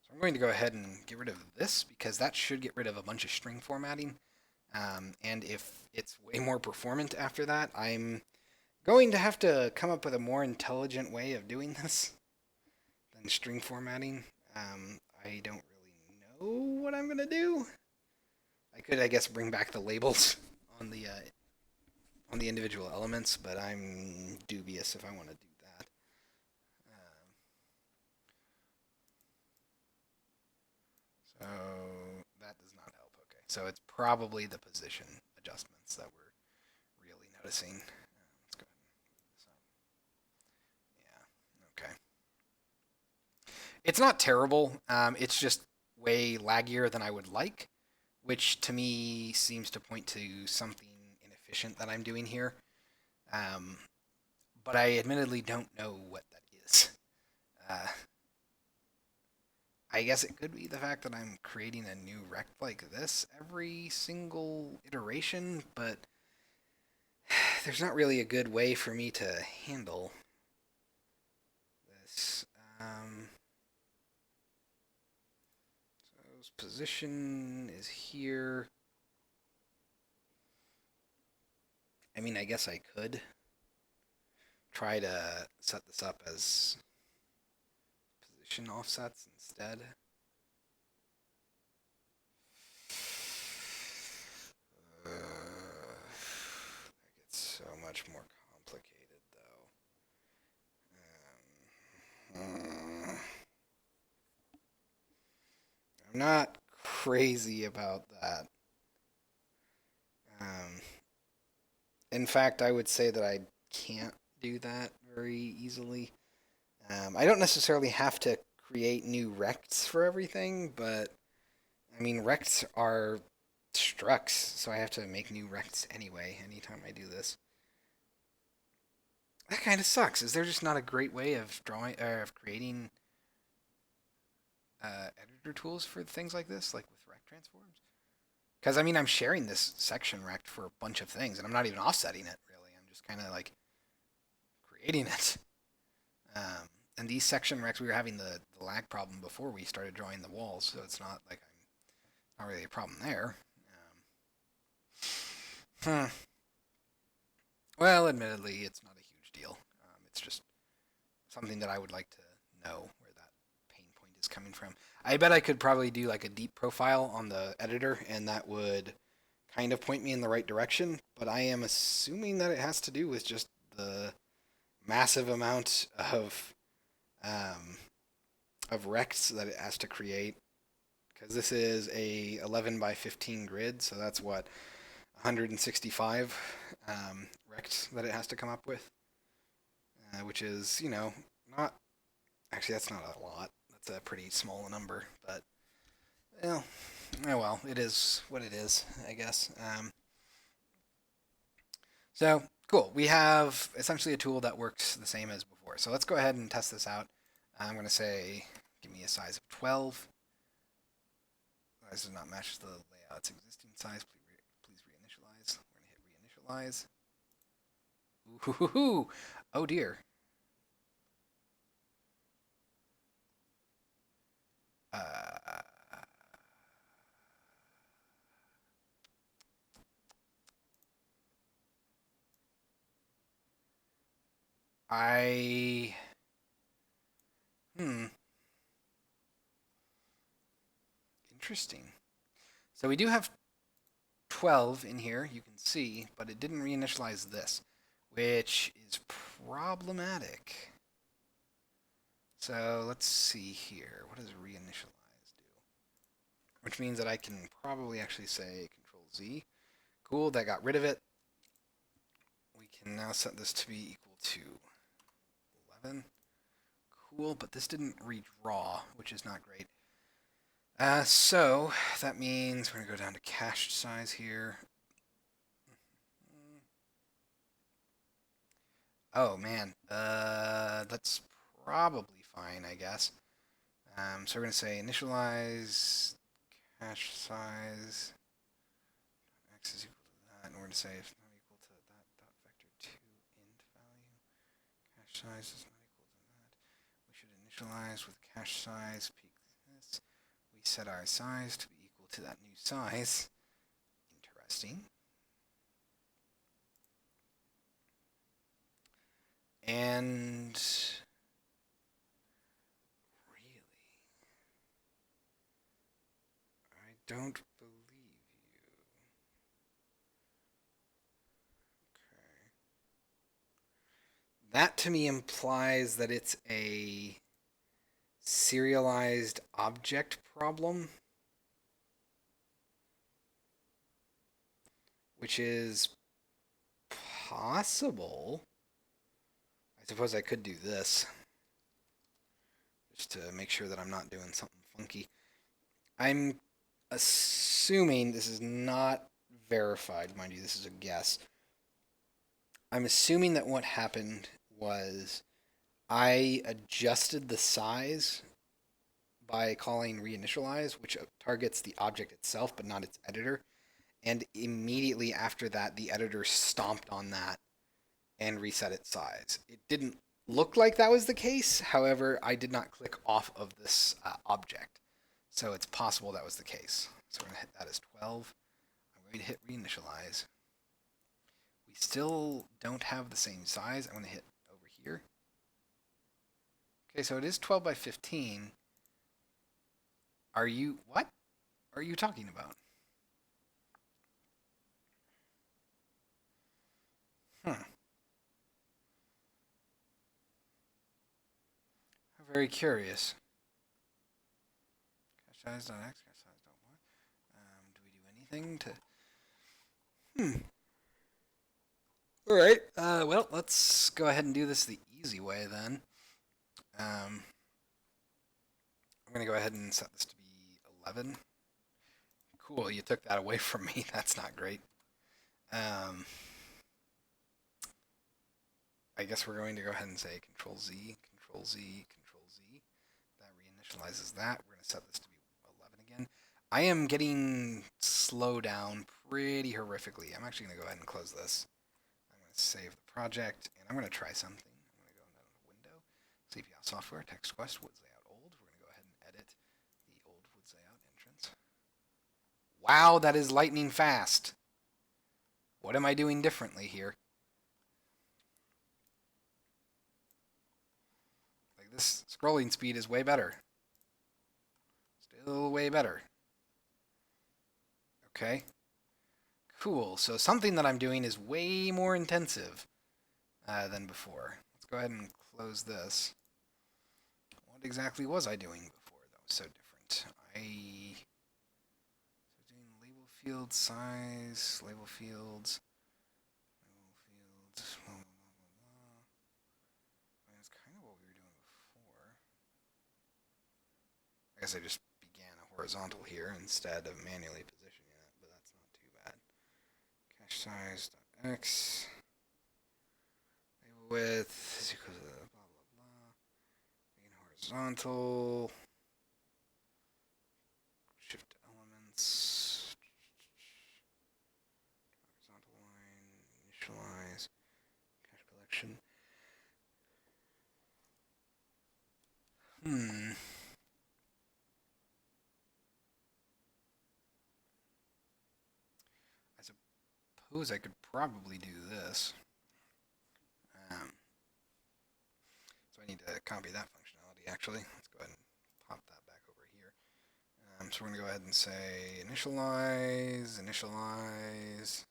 So I'm going to go ahead and get rid of this because that should get rid of a bunch of string formatting. And if it's way more performant after that, I'm going to have to come up with a more intelligent way of doing this than string formatting. I don't really know what I'm going to do. I could, I guess, bring back the labels on the individual elements, but I'm dubious if I want to do that. So that does not help. Okay, so it's probably the position adjustments that we're really noticing. Let's go ahead and move this up. Yeah. Okay. It's not terrible. It's just way laggier than I would like, which to me seems to point to something inefficient that I'm doing here. Um, but I admittedly don't know what that is. Uh, I guess it could be the fact that I'm creating a new rect like this every single iteration, but there's not really a good way for me to handle this. So position is here. I mean, I guess I could try to set this up as position offsets instead. That gets so much more complicated, though. I'm not crazy about that. Um, in fact, I would say that I can't do that very easily. I don't necessarily have to create new rects for everything, but I mean, rects are structs, so I have to make new rects anyway anytime I do this. That kind of sucks. Is there just not a great way of drawing, of creating editor tools for things like this, like with rect transforms? Because I mean, I'm sharing this section rect for a bunch of things, and I'm not even offsetting it really. I'm just kind of like creating it. Um, and these section rects, we were having the lag problem before we started drawing the walls, so it's not like I'm not really a problem there. Well, admittedly, it's not a huge deal. It's just something that I would like to know where that pain point is coming from. I bet I could probably do like a deep profile on the editor, and that would kind of point me in the right direction. But I am assuming that it has to do with just the massive amount um, of rects that it has to create. Because this is a 11 by 15 grid, so that's what 165 rects that it has to come up with, which is, not actually, that's not a lot. That's a pretty small number, but well, oh well, it is what it is, I guess. So cool. We have essentially a tool that works the same as before. So let's go ahead and test this out. I'm going to say, give me a size of 12. Size does not match the layout's existing size. Please reinitialize. We're going to hit reinitialize. Ooh, oh dear. Uh, I interesting. So we do have 12 in here, you can see, but it didn't reinitialize this, which is problematic. So let's see here. What does reinitialize do? Which means that I can probably actually say Control Z. Cool, that got rid of it. We can now set this to be equal to 11. Cool, but this didn't redraw, which is not great. So that means we're going to go down to cache size here. Oh man, that's probably fine, I guess. So we're going to say initialize cache size x is equal to that, and we're going to say if not equal to that dot vector 2 int value, cache size is not equal to that. We should initialize with cache size peak this. We set our size to be equal to that new size. Interesting. And really, I don't believe you. Okay. That to me implies that it's a serialized object problem, which is possible. I suppose I could do this just to make sure that I'm not doing something funky. I'm assuming this is not verified, mind you, this is a guess. I'm assuming that what happened was I adjusted the size by calling reinitialize, which targets the object itself but not its editor. And immediately after that, the editor stomped on that and reset its size. It didn't look like that was the case. However, I did not click off of this object. So it's possible that was the case. So we're going to hit that as 12. I'm going to hit reinitialize. We still don't have the same size. I'm going to hit over here. Okay, so it is 12 by 15. What are you talking about? I'm very curious. Cache size.x, cache size.y. Do we do anything to... All right. Well, let's go ahead and do this the easy way then. I'm going to go ahead and set this to be 11. Cool, you took that away from me. That's not great. I guess we're going to go ahead and say Control Z, Control Z, Control Z. That reinitializes that. We're going to set this to be 11 again. I am getting slowed down pretty horrifically. I'm actually going to go ahead and close this. I'm going to save the project, and I'm going to try something. I'm going to go down to Window, CPL Software, Text Quest, Woods Layout Old. We're going to go ahead and edit the old Woods Layout entrance. Wow, that is lightning fast. What am I doing differently here? Like, this scrolling speed is way better. Still way better. Okay. Cool. So something that I'm doing is way more intensive than before. Let's go ahead and close this. What exactly was I doing before that was so different? Doing label field size, label fields, blah, blah, blah, blah. That's kind of what we were doing before. I guess I just began a horizontal here instead of manually positioning it, but that's not too bad. Cache size.x, label width is equal to blah, blah, blah. Begin horizontal. Shift elements. Horizontal line, Hmm. I suppose I could probably do this. Um, so I need to copy that functionality actually. Let's go ahead and pop that back over here. So we're going to go ahead and say initialize, initialize.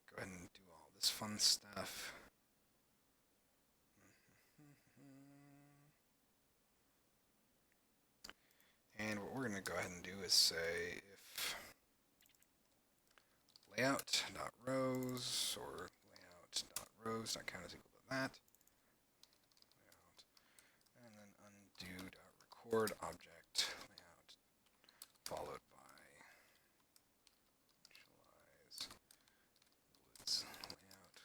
Go ahead and do all this fun stuff. And what we're going to go ahead and do is say if layout.rows or layout.rows not count as equal to that. Layout, and then undo.record object layout followed by initialize woods layout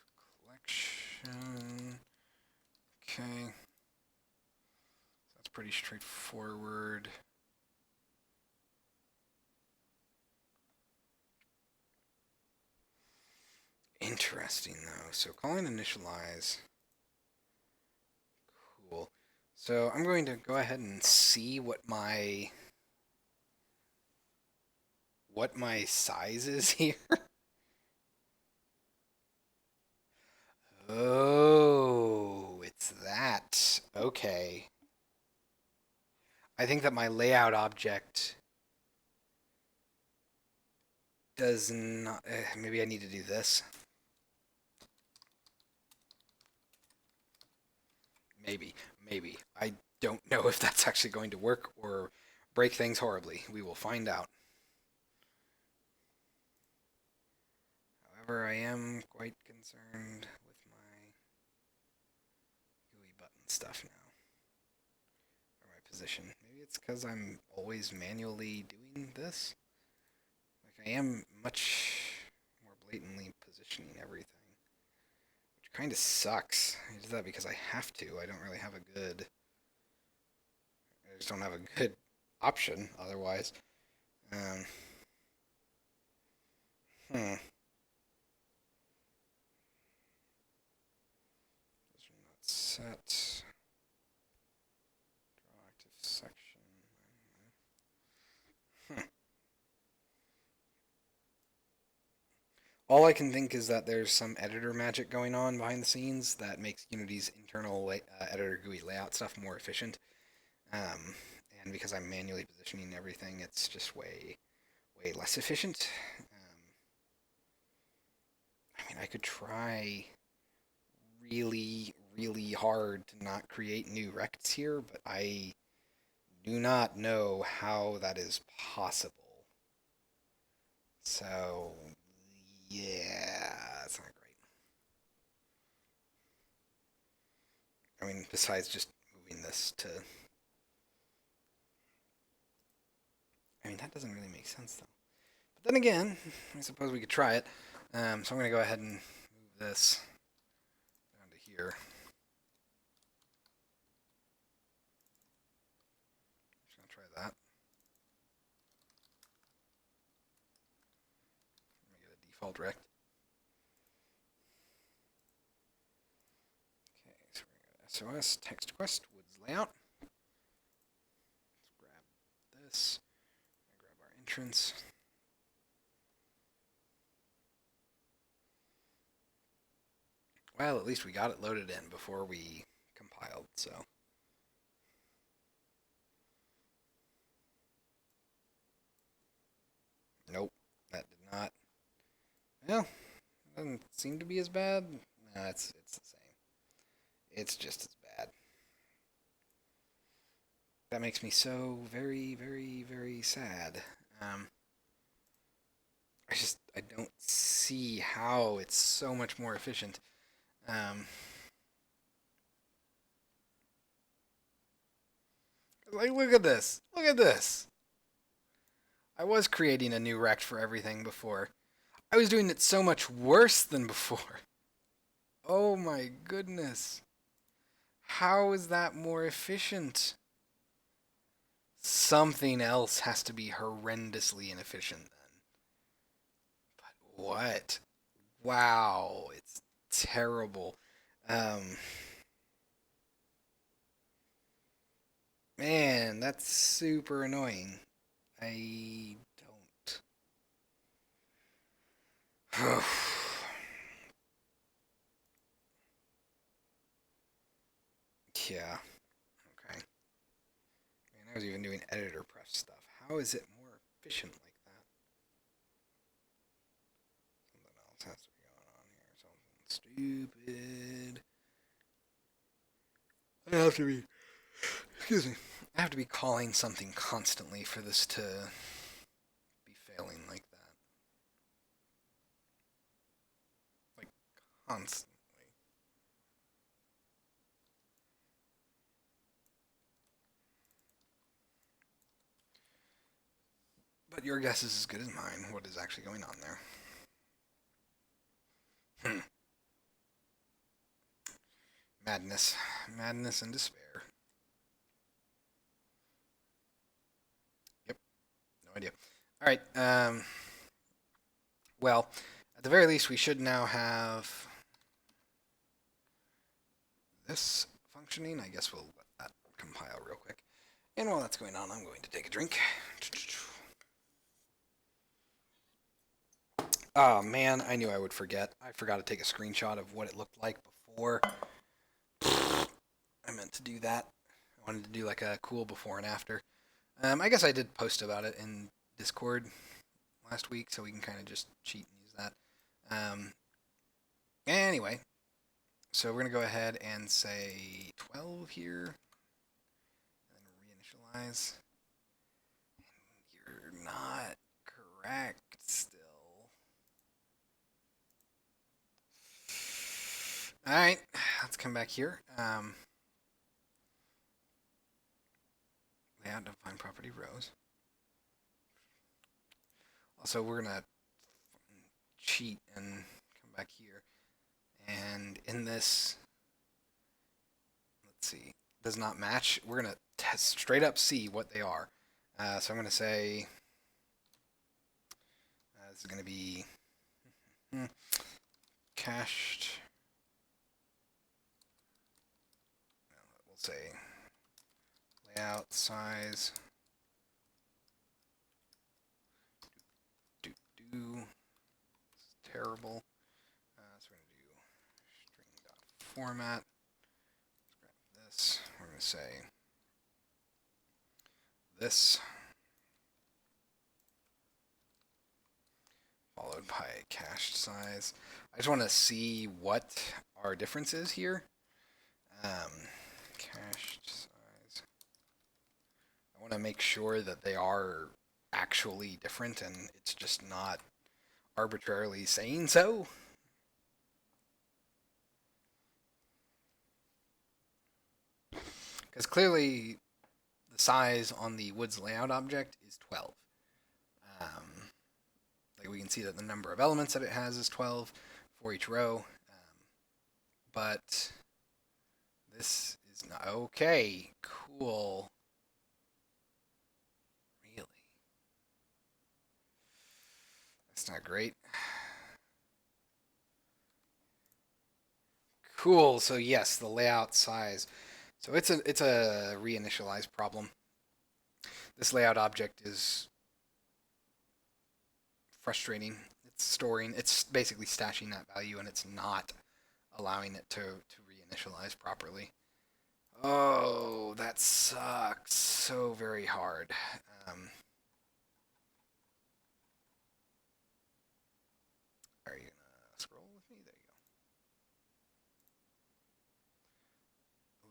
collection. Okay. So that's pretty straightforward. Interesting though. So calling initialize. Cool. So I'm going to go ahead and see what my size is here. Oh, it's that. Okay. I think that my layout object does not. Maybe I need to do this. Maybe. I don't know if that's actually going to work or break things horribly. We will find out. However, I am quite concerned with my GUI button stuff now. Or my position. Maybe it's because I'm always manually doing this. Like, I am much more blatantly positioning everything. Which kind of sucks. I do that because I have to. I don't really have a good... I just don't have a good option otherwise. Um, hmm. Those are not set. Draw active section. Hmm. All I can think is that there's some editor magic going on behind the scenes that makes Unity's internal editor GUI layout stuff more efficient. Um, and because I'm manually positioning everything, it's just way less efficient. I mean, I could try really hard to not create new rects here, but I do not know how that is possible. So, yeah, it's not great. I mean, besides just moving this to... I mean, that doesn't really make sense, though. But then again, I suppose we could try it. So I'm going to go ahead and move this down to here. Just going to try that. Let me get a default rect. Okay, so we're going to SOS text quest woods layout. Let's grab this. Grab our entrance. Well, at least we got it loaded in before we compiled, so. Nope, that did not. Well, it doesn't seem to be as bad. No, it's the same. It's just as bad. That makes me so very sad. Um, I don't see how it's so much more efficient. Like, look at this. Look at this. I was creating a new rect for everything before. I was doing it so much worse than before. Oh my goodness. How is that more efficient? Something else has to be horrendously inefficient then. But what? Wow, it's terrible. Um, man, that's super annoying. I don't. Yeah. Okay. Man, I was even doing editor press stuff. How is it more efficient like that? Something else has to be going on here. Something stupid. I have to be. Excuse me. I have to be calling something constantly for this to be failing like that. Like, constantly. But your guess is as good as mine. What is actually going on there? Hmm. Madness. Madness and despair. Yep. No idea. All right. Well, at the very least, we should now have this functioning. I guess we'll let that compile real quick. And while that's going on, I'm going to take a drink. Oh man, I knew I would forget. I forgot to take a screenshot of what it looked like before. I meant to do that. I wanted to do like a cool before and after. I guess I did post about it in Discord last week, so we can kind of just cheat and use that. Anyway, so we're gonna go ahead and say 12 here, and then reinitialize. You're not correct still. All right, let's come back here. Layout define property rows. Also, we're gonna cheat and come back here. And in this, let's see, does not match. We're gonna test straight up see what they are. So I'm gonna say this is gonna be cached. We'll say layout size. This is terrible. So we're gonna do string.format. Let's grab this. We're gonna say this followed by cached size. I just want to see what our difference is here. Cached size. I want to make sure that they are actually different and it's just not arbitrarily saying so. Because clearly the size on the woods layout object is 12. Like we can see that the number of elements that it has is 12 for each row. But this is not okay. Cool. Really? That's not great. Cool. So yes, the layout size. So it's a reinitialize problem. This layout object is frustrating. It's basically stashing that value, and it's not allowing it to reinitialize properly. Oh, that sucks so very hard. Are you gonna scroll with me? There you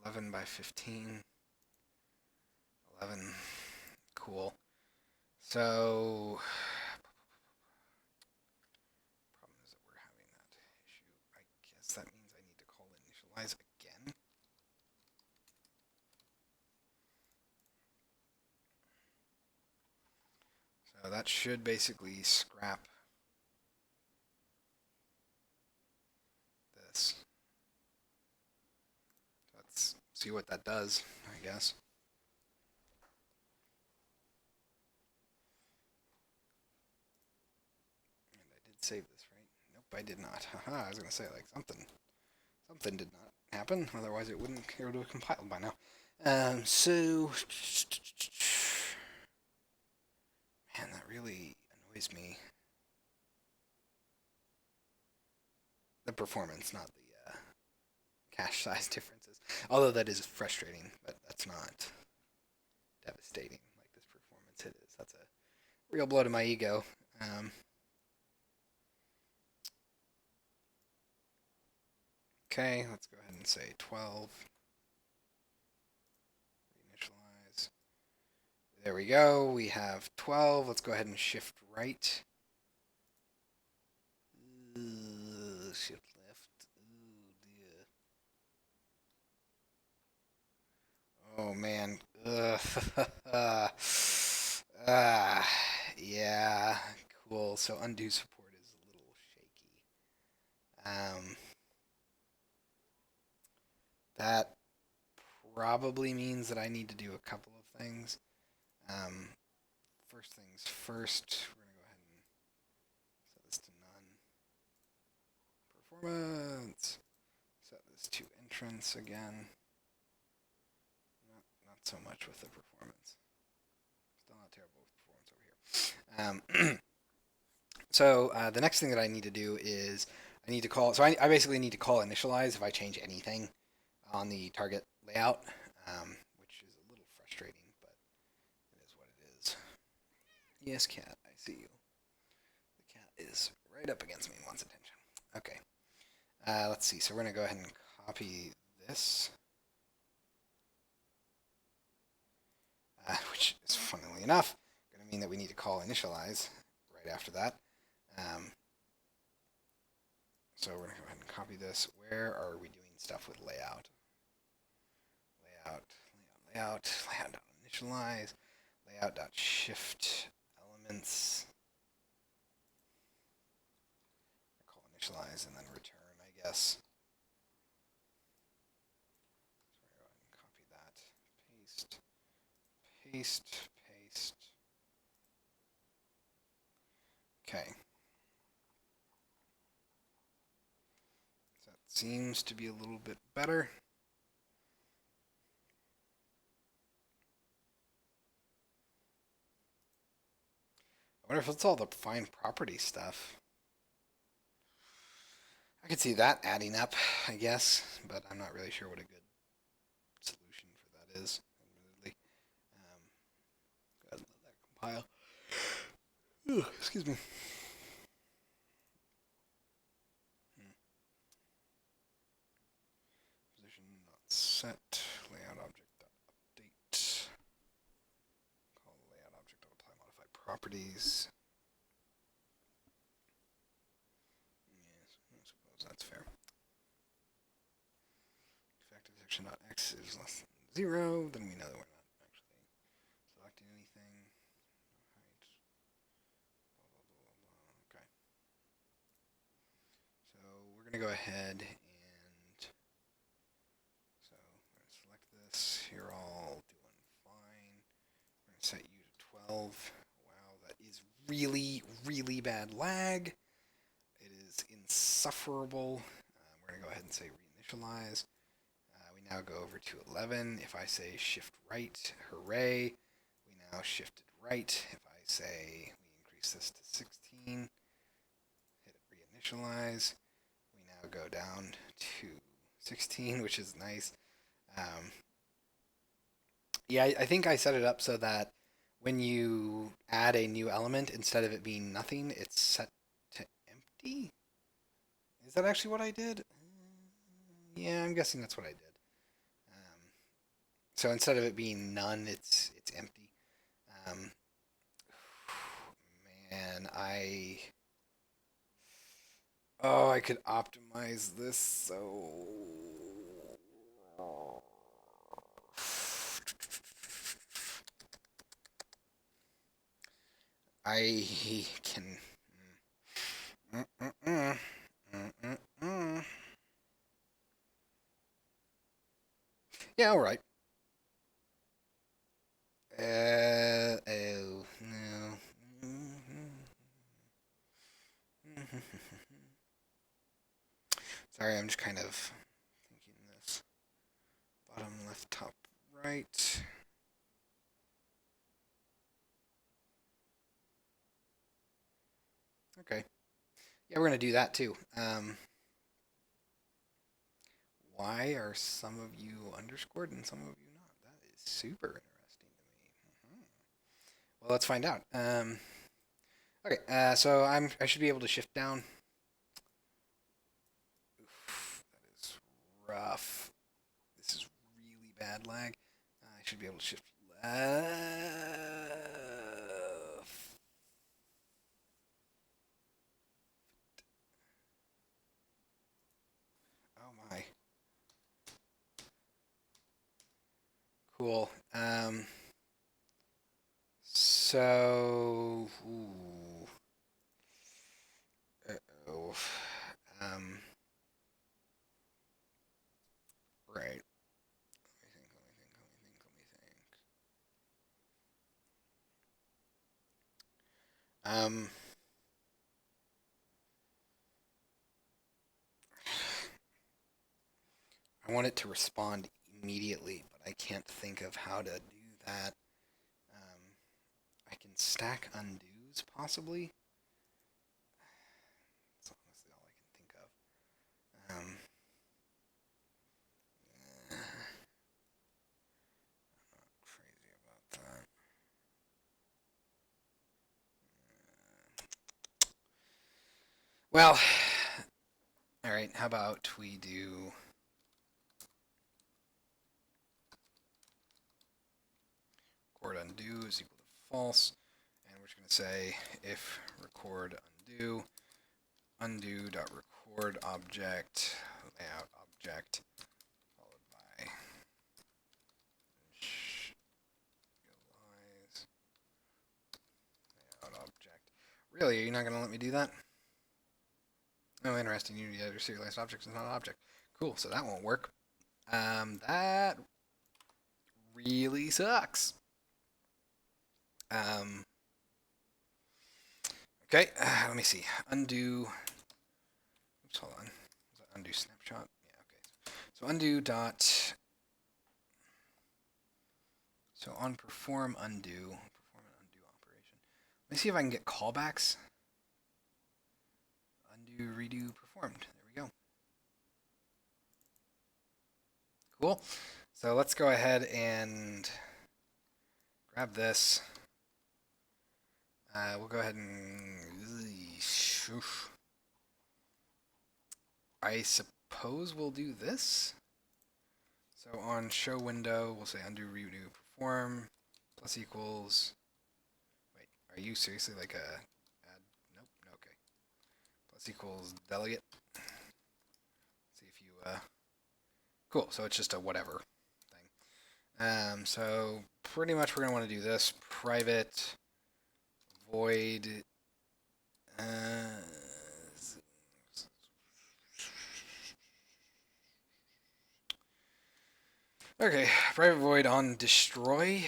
go. 11 by 15. 11. Cool. So problem is that we're having that issue. I guess that means I need to call initialize again. So that should basically scrap this. Let's see what that does, I guess. And I did save this, right? Nope, I did not. Haha, I was gonna say like something did not happen. Otherwise, it would have compiled by now. So, man, that really annoys me. The performance, not the cache size differences. Although that is frustrating, but that's not devastating like this performance hit is. That's a real blow to my ego. Um, okay, let's go ahead and say 12. Reinitialize. There we go. We have 12. Let's go ahead and shift right. Shift left. Dear. Oh man. Yeah. Cool. So undo support is a little shaky. That probably means that I need to do a couple of things. Um, First things first, we're gonna go ahead and set this to none. Performance. Set this to entrance again. Not so much with the performance. Still not terrible with performance over here. So the next thing that I need to do is I need to call. So I basically need to call initialize if I change anything on the target layout, which is a little frustrating, but it is what it is. Yes, cat, I see you. The cat is right up against me and wants attention. Okay. Let's see. So we're going to go ahead and copy this, which is funnily enough going to mean that we need to call initialize right after that. So we're going to go ahead and copy this. Where are we doing stuff with layout? Layout.initialize, layout.shift elements. Call initialize and then return, I guess. So we're going to go ahead and copy that. Paste, paste, paste. Okay. So that seems to be a little bit better. I wonder if it's all the fine property stuff. I could see that adding up, I guess, but I'm not really sure what a good solution for that is, admittedly. Go ahead and let that compile. Ooh, excuse me. Position not set, layout object update. Call layout object apply modified properties. Yes, I suppose that's fair. Effective section .x is less than 0, then we know that we're not actually selecting anything. Height. Blah, blah, blah, blah. Okay. So we're going to go ahead and so we're going to select this. You're all doing fine. We're going to set you to 12. Wow, that is really, really bad lag. It is insufferable. We're going to go ahead and say reinitialize. We now go over to 11. If I say shift right, hooray. We now shifted right. If I say we increase this to 16, hit reinitialize. We now go down to 16, which is nice. Yeah, I think I set it up so that when you add a new element, instead of it being nothing, it's set to empty. Is that actually what I did? Yeah, I'm guessing that's what I did. So instead of it being none, it's empty. Um, man, I could optimize this so. I can. Yeah, all right. Oh no. Sorry, I'm just kind of thinking this. Bottom left, top right. Okay. Yeah, we're gonna do that too. Why are some of you underscored and some of you not? That is super interesting to me. Well, let's find out. Okay, so I should be able to shift down. Oof, that is rough. This is really bad lag. I should be able to shift left. Oh my. Cool. So, ooh, uh-oh. Um, right. Let me think. I want it to respond immediately, but I can't think of how to do that. Um, I can stack undos, possibly. That's honestly all I can think of. I'm not crazy about that. Well, all right. How about we do record undo is equal to false, and we're just going to say if record undo dot record object layout object followed by initialize layout object. Really, are you not going to let me do that? Oh, interesting. Unity editor serialized objects is not an object. Cool. So that won't work. That really sucks. Okay. Let me see. Undo. Oops. Hold on. Is that undo snapshot? Yeah. Okay. So undo dot. So on perform undo operation. Let me see if I can get callbacks. Undo redo performed. There we go. Cool. So let's go ahead and grab this. We'll go ahead and. I suppose we'll do this. So on show window, we'll say undo redo perform plus equals. Wait, are you seriously like a add? Nope. Okay. Plus equals delegate. See if you. Cool. So it's just a whatever thing. So pretty much we're gonna want to do this private void. Okay, private void on destroy.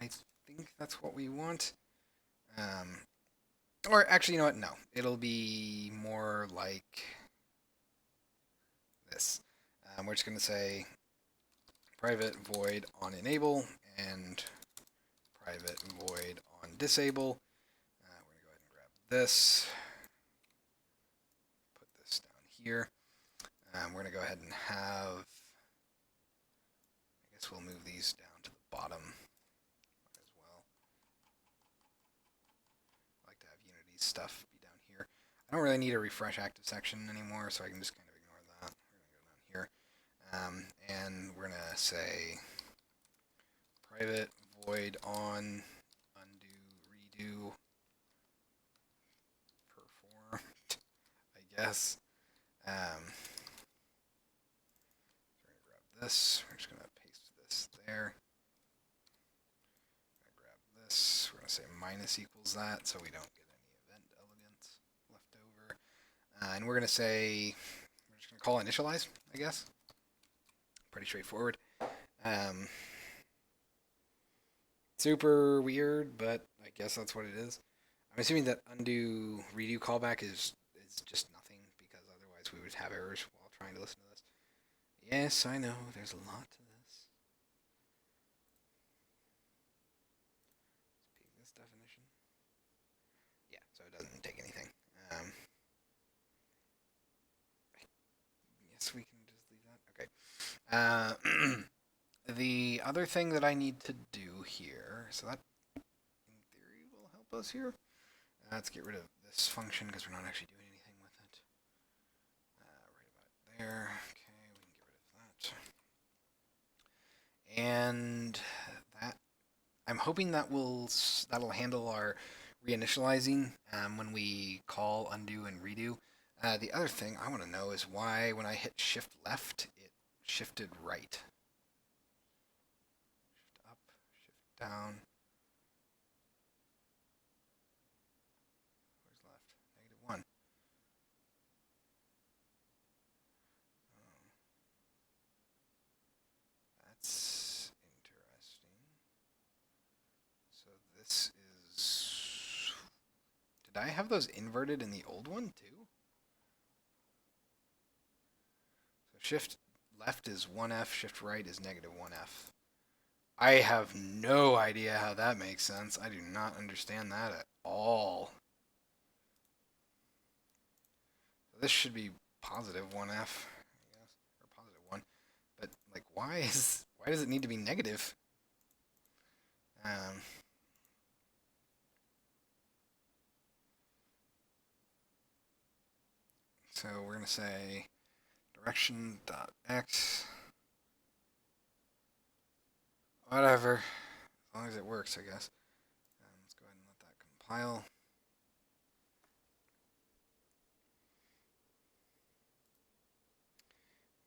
I think that's what we want. Or actually, you know what? No, it'll be more like this. We're just gonna say private void on enable and private void on disable. We're gonna go ahead and grab this, put this down here. We're gonna go ahead and have. I guess we'll move these down to the bottom as well. I like to have Unity's stuff be down here. I don't really need a refresh active section anymore, so I can just kind of ignore that. We're gonna go down here, and we're gonna say private void on undo redo performed. I guess. We're gonna grab this. We're just gonna paste this there. We're gonna grab this. We're gonna say minus equals that, so we don't get any event elegance left over. And we're gonna say we're just gonna call initialize, I guess. Pretty straightforward. Super weird, but I guess that's what it is. I'm assuming that undo redo callback is just nothing because otherwise we would have errors while trying to listen to this. Yes, I know. There's a lot to this. Uh, the other thing that I need to do here, so that in theory will help us here. Let's get rid of this function because we're not actually doing anything with it. Right about there. Okay, we can get rid of that. And that I'm hoping that'll handle our reinitializing when we call undo and redo. The other thing I want to know is why when I hit shift left it shifted right. Shift up, shift down. Where's left? -1. Oh, that's interesting. So this is. Did I have those inverted in the old one too? So shift left is 1F, shift right is -1F. I have no idea how that makes sense. I do not understand that at all. So this should be positive 1F, I guess, or positive 1. But like, why does it need to be negative? Um, so we're gonna say direction dot x, whatever, as long as it works, I guess. Let's go ahead and let that compile.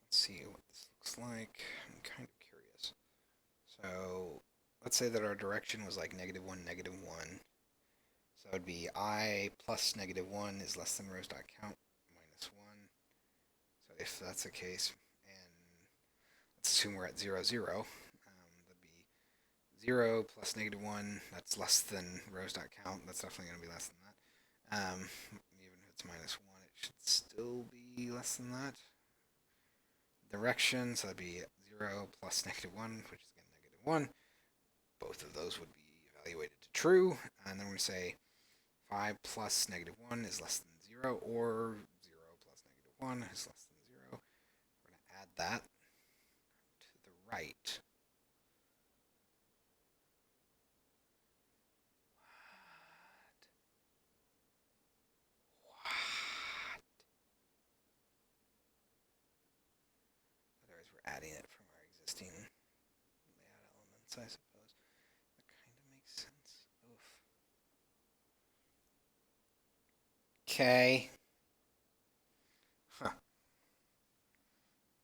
Let's see what this looks like. I'm kind of curious. So let's say that our direction was like -1, -1. So that would be I plus -1 is less than rows dot count -1. So if that's the case, and let's assume we're at 0, 0, that'd be 0 plus -1. That's less than rows dot count. That's definitely going to be less than that. Even if it's -1, it should still be less than that. Direction, so that'd be 0 plus -1, which is again -1. Both of those would be evaluated to true, and then we're going to say 5 plus -1 is less than 0, or 0 plus -1 is less than 0. We're going to add that to the right. What? Otherwise, we're adding it from our existing layout elements, I suppose. That kind of makes sense. Oof. Okay. Huh.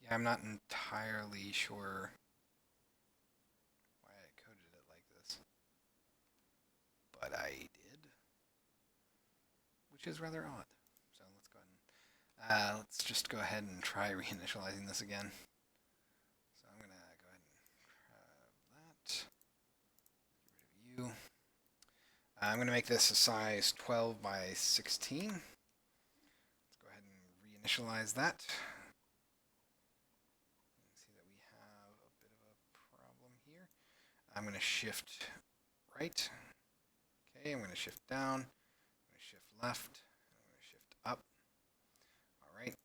Yeah, I'm not entirely sure why I coded it like this, but I did, which is rather odd. So let's go ahead and let's just go ahead and try reinitializing this again. So I'm gonna go ahead and grab that. Get rid of you. I'm gonna make this a size 12 by 16. Let's go ahead and reinitialize that. See that we have a bit of a problem here. I'm gonna shift right. Okay, I'm gonna shift down. I'm gonna shift left. I'm gonna shift up. All right.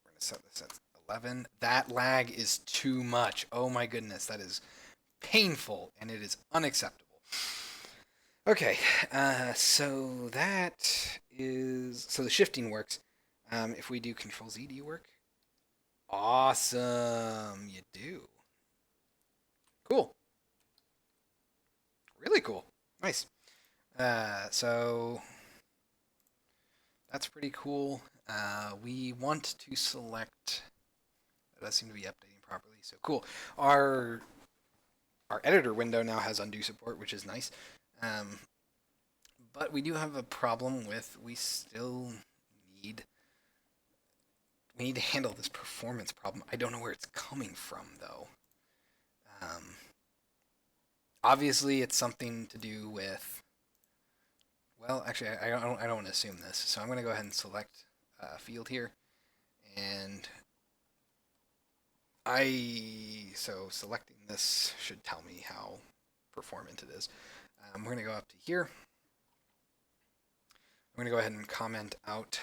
We're gonna set this at 11. That lag is too much. Oh my goodness, that is painful and it is unacceptable. Okay, so that is so the shifting works. If we do Control Z, do you work? Awesome, you do. Cool, really cool, nice. So that's pretty cool. We want to select. That does seem to be updating properly. So cool. Our editor window now has undo support, which is nice. But we do have a problem with we still need we need to handle this performance problem. I don't know where it's coming from though. Um, Obviously, it's something to do with. Well, actually, I don't want to assume this, so I'm going to go ahead and select a field here, and so selecting this should tell me how performant it is. We're going to go up to here. I'm going to go ahead and comment out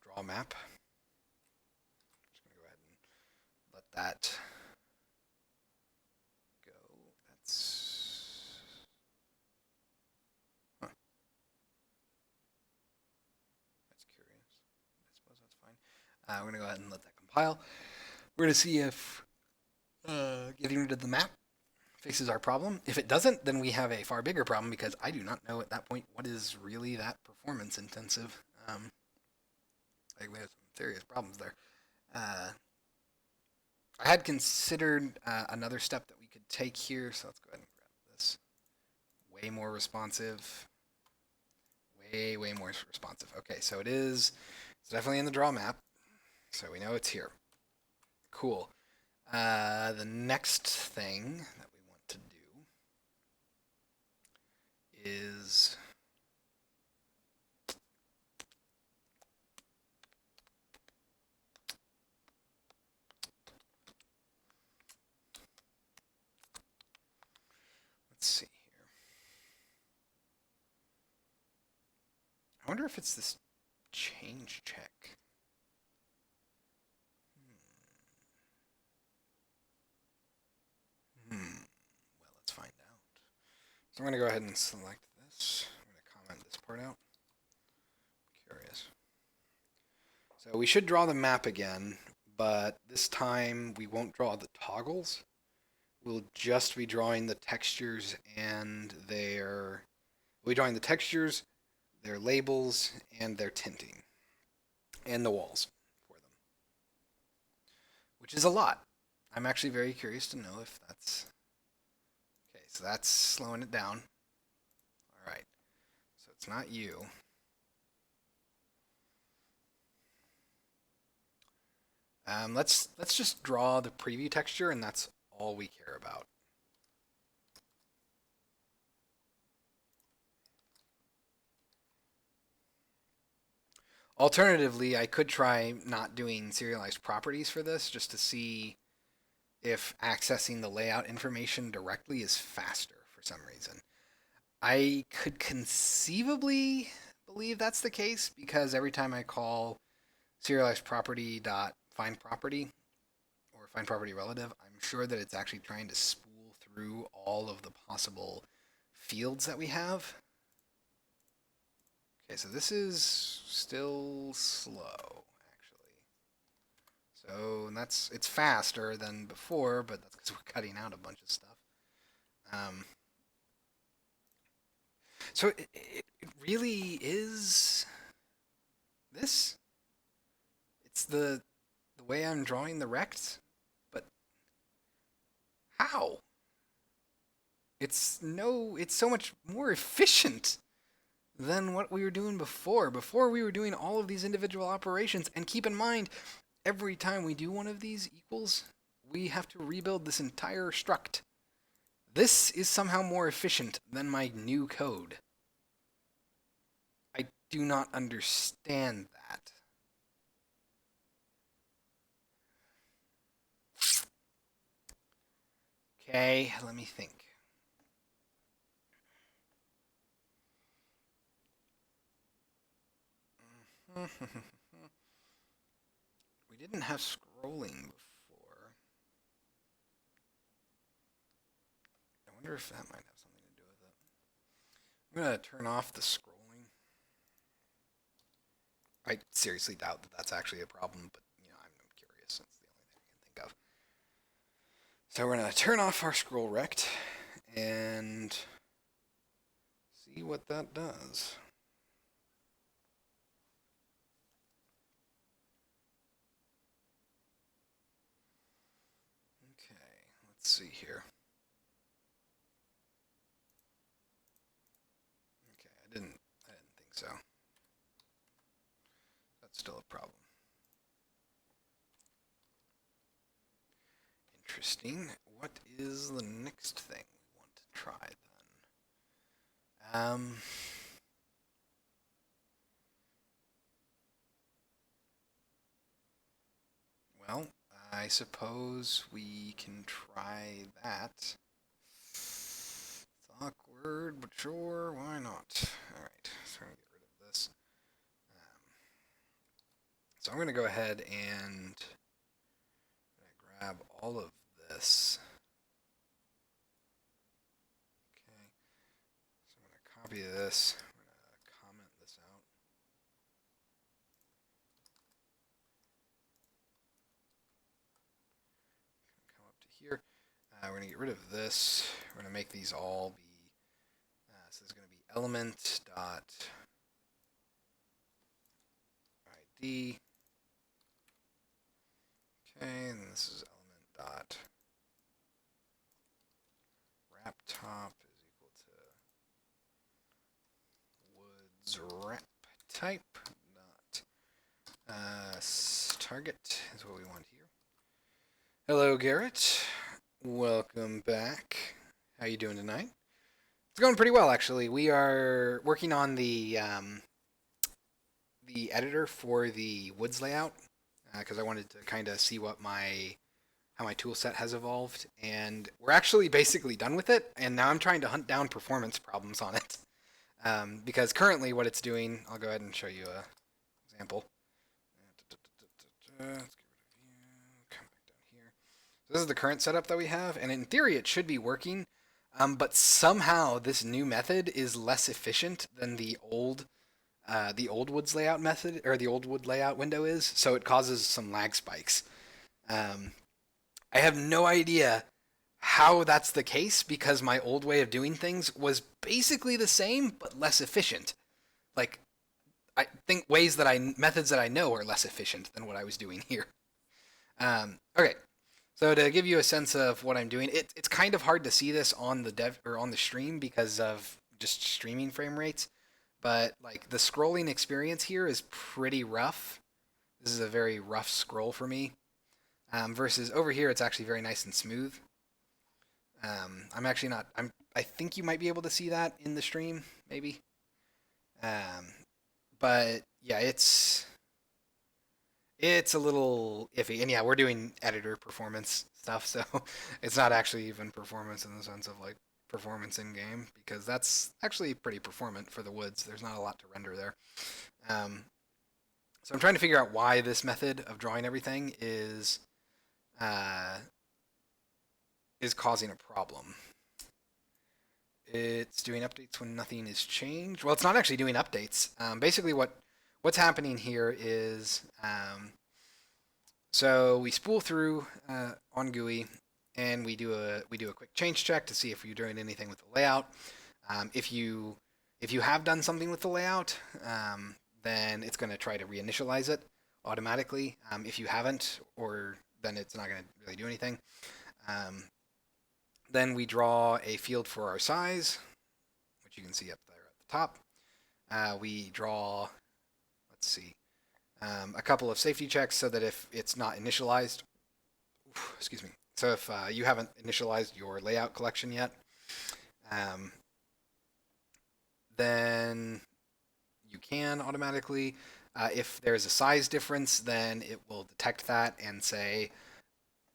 draw map. Just going to go ahead and that go. Huh, that's curious. I suppose that's fine. We're going to go ahead and let that compile. We're going to see if getting rid of the map fixes our problem. If it doesn't, then we have a far bigger problem because I do not know at that point what is really that performance intensive. Like we have some serious problems there. I had considered another step that we could take here, so let's go ahead and grab this. Way more responsive. Way more responsive. Okay, so it's definitely in the draw map, so we know it's here. Cool. The next thing that we want to do is let's see here. I wonder if it's this change check. Well, let's find out. So I'm going to go ahead and select this. I'm going to comment this part out. Curious. So we should draw the map again, but this time we won't draw the toggles. We'll just be drawing the textures and their... We'll be drawing the textures, their labels, and their tinting. And the walls for them. Which is a lot. I'm actually very curious to know if that's... Okay, so that's slowing it down. Alright. So it's not you. Let's just draw the preview texture, and that's all we care about. Alternatively, I could try not doing serialized properties for this, just to see if accessing the layout information directly is faster for some reason. I could conceivably believe that's the case, because every time I call serialized property dot find property or find property relative, I'm sure that it's actually trying to spool through all of the possible fields that we have. Okay, so this is still slow, actually. So it's faster than before, but that's because we're cutting out a bunch of stuff. So it really is this. It's the way I'm drawing the rect, but how? It's so much more efficient than what we were doing before. Before we were doing all of these individual operations, and keep in mind, every time we do one of these equals, we have to rebuild this entire struct. This is somehow more efficient than my new code. I do not understand that. Okay, let me think. We didn't have scrolling before. I wonder if that might have something to do with it. I'm going to turn off the scrolling. I seriously doubt that that's actually a problem, but I'm curious. That's the only thing I can think of. So we're going to turn off our scroll rect and see what that does. Okay, let's see here. Okay, I didn't think so. That's still a problem. Interesting. What is the next thing we want to try then? Well, I suppose we can try that. It's awkward, but sure, why not? Alright, so I'm going to get rid of this. So I'm going to go ahead and grab all of this. Okay, so I'm going to copy this. I'm going to comment this out. Come up to here. We're going to get rid of this. We're going to make these all be, so this is going to be element dot ID. Okay, and this is element dot wrap top is equal to woods wrap type dot target is what we want here. Hello, Garrett. Welcome back. How you doing tonight? It's going pretty well, actually. We are working on the editor for the woods layout because I wanted to kind of see what how my tool set has evolved, and we're actually basically done with it. And now I'm trying to hunt down performance problems on it because currently what it's doing. I'll go ahead and show you a example. Let's get rid of you. Come back down here. So this is the current setup that we have, and in theory it should be working. But somehow this new method is less efficient than the old woods layout method, or the old wood layout window is, so it causes some lag spikes. I have no idea how that's the case because my old way of doing things was basically the same but less efficient. Like, I think methods that I know are less efficient than what I was doing here. Okay, so to give you a sense of what I'm doing, it's kind of hard to see this on the on the stream because of just streaming frame rates. But like the scrolling experience here is pretty rough. This is a very rough scroll for me. Versus over here, it's actually very nice and smooth. I'm actually not. I think you might be able to see that in the stream, maybe. But yeah, it's a little iffy. And yeah, we're doing editor performance stuff, so it's not actually even performance in the sense of like performance in game, because that's actually pretty performant for the woods. There's not a lot to render there. So I'm trying to figure out why this method of drawing everything is causing a problem. It's doing updates when nothing is changed. Well, it's not actually doing updates. Basically, what's happening here is so we spool through on GUI, and we do a quick change check to see if you're doing anything with the layout. If you have done something with the layout, then it's going to try to reinitialize it automatically. If you haven't, then it's not going to really do anything. Then we draw a field for our size, which you can see up there at the top. We draw, let's see, a couple of safety checks so that if it's not initialized, excuse me, so if you haven't initialized your layout collection yet, then you can automatically. If there's a size difference, then it will detect that and say,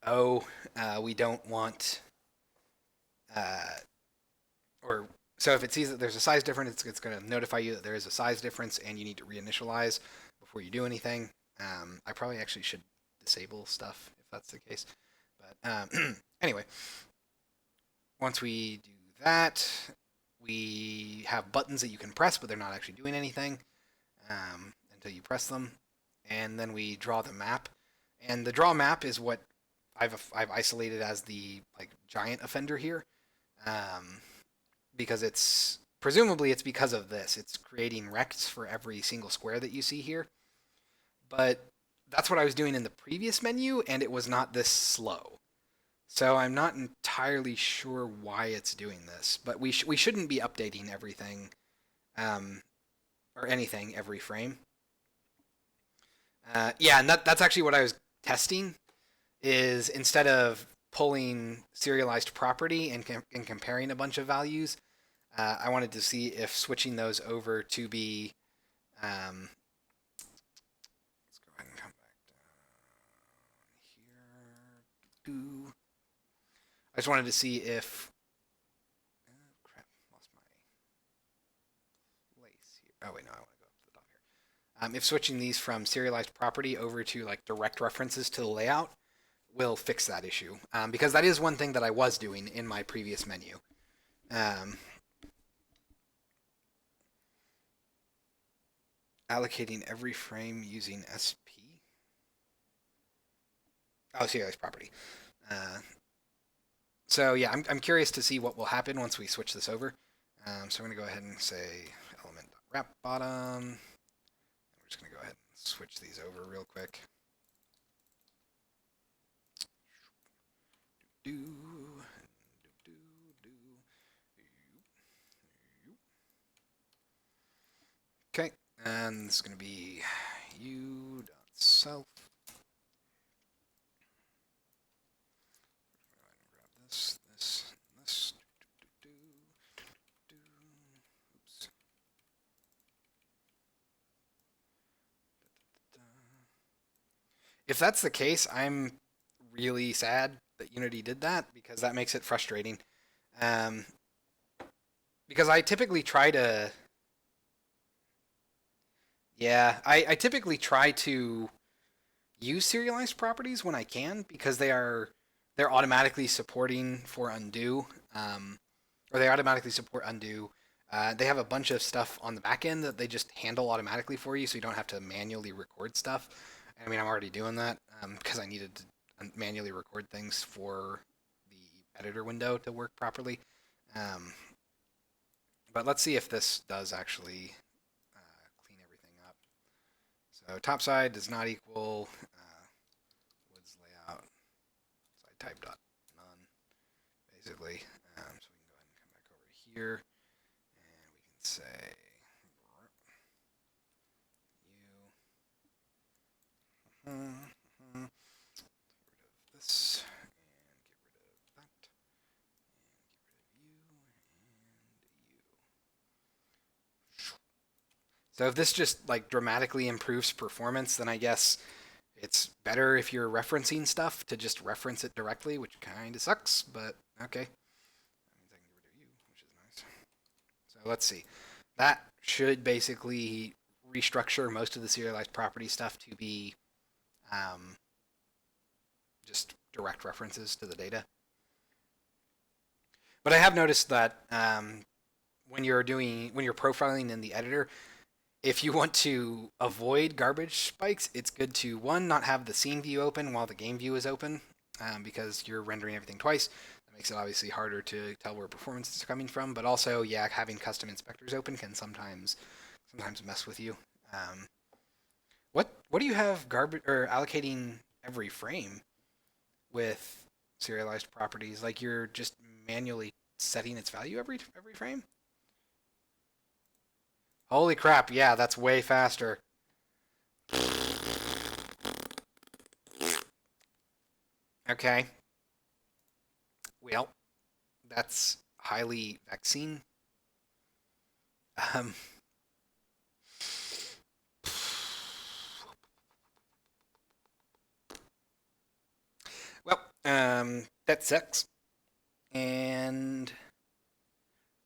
oh, we don't want, or so if it sees that there's a size difference, it's going to notify you that there is a size difference and you need to reinitialize before you do anything. I probably actually should disable stuff if that's the case. But anyway, once we do that, we have buttons that you can press, but they're not actually doing anything until you press them. And then we draw the map. And the draw map is what I've isolated as the like giant offender here, because it's presumably it's because of this. It's creating rects for every single square that you see here. But that's what I was doing in the previous menu, and it was not this slow. So I'm not entirely sure why it's doing this, but we shouldn't be updating everything, or anything every frame. Yeah, and that's actually what I was testing. Is instead of pulling serialized property and comparing a bunch of values, I wanted to see if switching those over to be. Let's go ahead and come back down here. I just wanted to see if. Crap, lost my lace here. Oh wait, no, I want to go up to the top here. If switching these from serialized property over to like direct references to the layout will fix that issue, because that is one thing that I was doing in my previous menu. Um, Allocating every frame using SP. Oh, serialized property. Uh, so yeah, I'm curious to see what will happen once we switch this over. So I'm going to go ahead and say element.wrap bottom. We're just going to go ahead and switch these over real quick. Okay, and this is going to be u.self. Grab this. Oops. If that's the case, I'm really sad that Unity did that because that makes it frustrating. Um, because I typically try to, yeah, I typically try to use serialized properties when I can because they're automatically supporting for undo, or they automatically support undo. They have a bunch of stuff on the back end that they just handle automatically for you, so you don't have to manually record stuff. I mean, I'm already doing that because I needed to manually record things for the editor window to work properly. Um, but let's see if this does actually clean everything up. So top side does not equal woods layout. So I type dot none basically. So we can go ahead and come back over here, and we can say you. Get rid of this, and get rid of that, and get rid of you, and you. So if this just like dramatically improves performance, then I guess it's better if you're referencing stuff to just reference it directly, which kind of sucks, but okay. That means I can get rid of you, which is nice. So let's see. That should basically restructure most of the serialized property stuff to be um, just direct references to the data. But I have noticed that when you're profiling in the editor, if you want to avoid garbage spikes, it's good to one, not have the scene view open while the game view is open, because you're rendering everything twice. That makes it obviously harder to tell where performance is coming from. But also, yeah, having custom inspectors open can sometimes mess with you. Um, what do you have garbage or allocating every frame with serialized properties? Like you're just manually setting its value every frame? Holy crap! Yeah, that's way faster. Okay. Well, that's highly vexing. Um, that sucks. And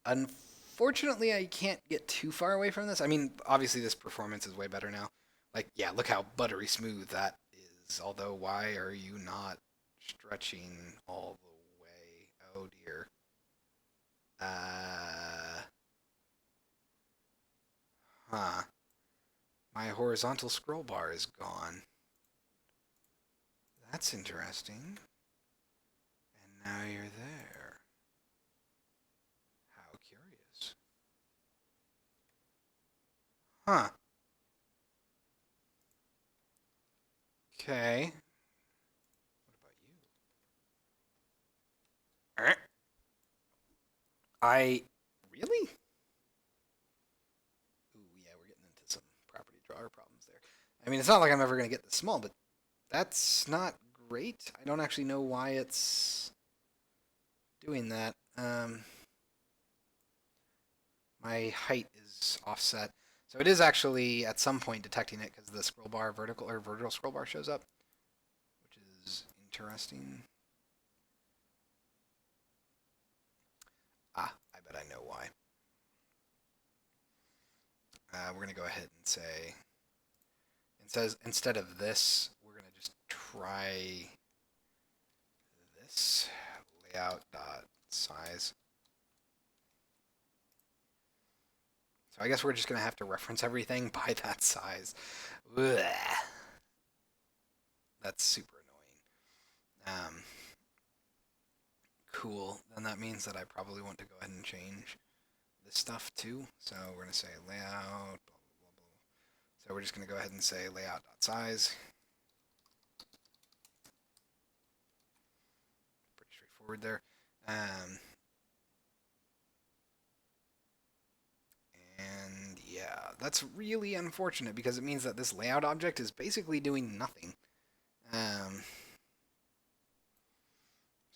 unfortunately, I can't get too far away from this. I mean, obviously, this performance is way better now. Like, yeah, look how buttery smooth that is. Although, why are you not stretching all the way? Oh dear. Uh, huh. My horizontal scroll bar is gone. That's interesting. And now you're there. How curious. Huh. Okay. What about you? I really? Ooh, yeah, we're getting into some property drawer problems there. I mean, it's not like I'm ever going to get this small, but that's not great. I don't actually know why it's doing that. My height is offset. So it is actually at some point detecting it because the scroll bar vertical scroll bar shows up, which is interesting. Ah, I bet I know why. We're going to go ahead and say, it says instead of this, we're going to just try layout dot size. So I guess we're just going to have to reference everything by that size. Ugh. That's super annoying. Cool. Then that means that I probably want to go ahead and change this stuff too. So we're going to say layout, blah, blah, blah, blah. So we're just going to go ahead and say layout.size. Pretty straightforward there. And yeah, that's really unfortunate because it means that this layout object is basically doing nothing. So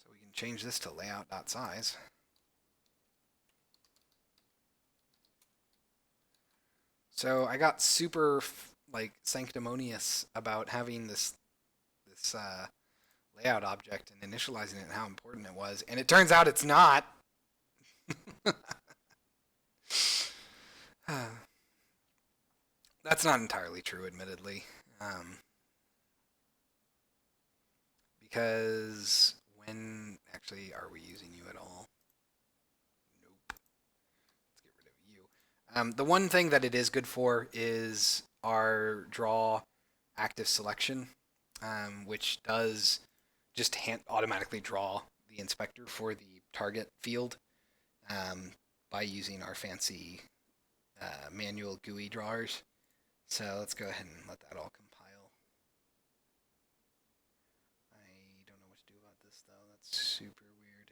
we can change this to layout.size. So I got super like sanctimonious about having this layout object and initializing it and how important it was, and it turns out it's not. That's not entirely true, admittedly, because when actually are we using you at all? Nope. Let's get rid of you. The one thing that it is good for is our draw active selection, which does just automatically draw the inspector for the target field by using our fancy manual GUI drawers. So let's go ahead and let that all compile. I don't know what to do about this though. That's super weird.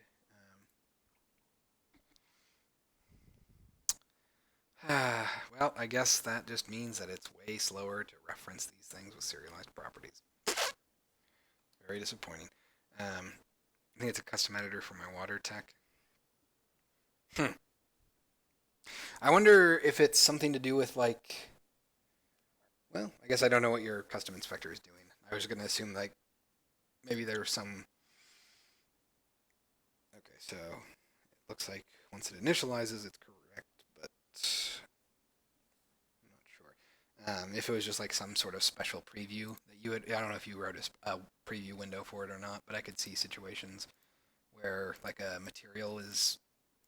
Well, I guess that just means that it's way slower to reference these things with serialized properties. Very disappointing. I think it's a custom editor for my water tech. I wonder if it's something to do with like, well, I guess I don't know what your custom inspector is doing. I was going to assume like maybe there's some. Okay, so it looks like once it initializes, it's correct, but I'm not sure. If it was just like some sort of special preview that you would, I don't know if you wrote a preview window for it or not, but I could see situations where like a material is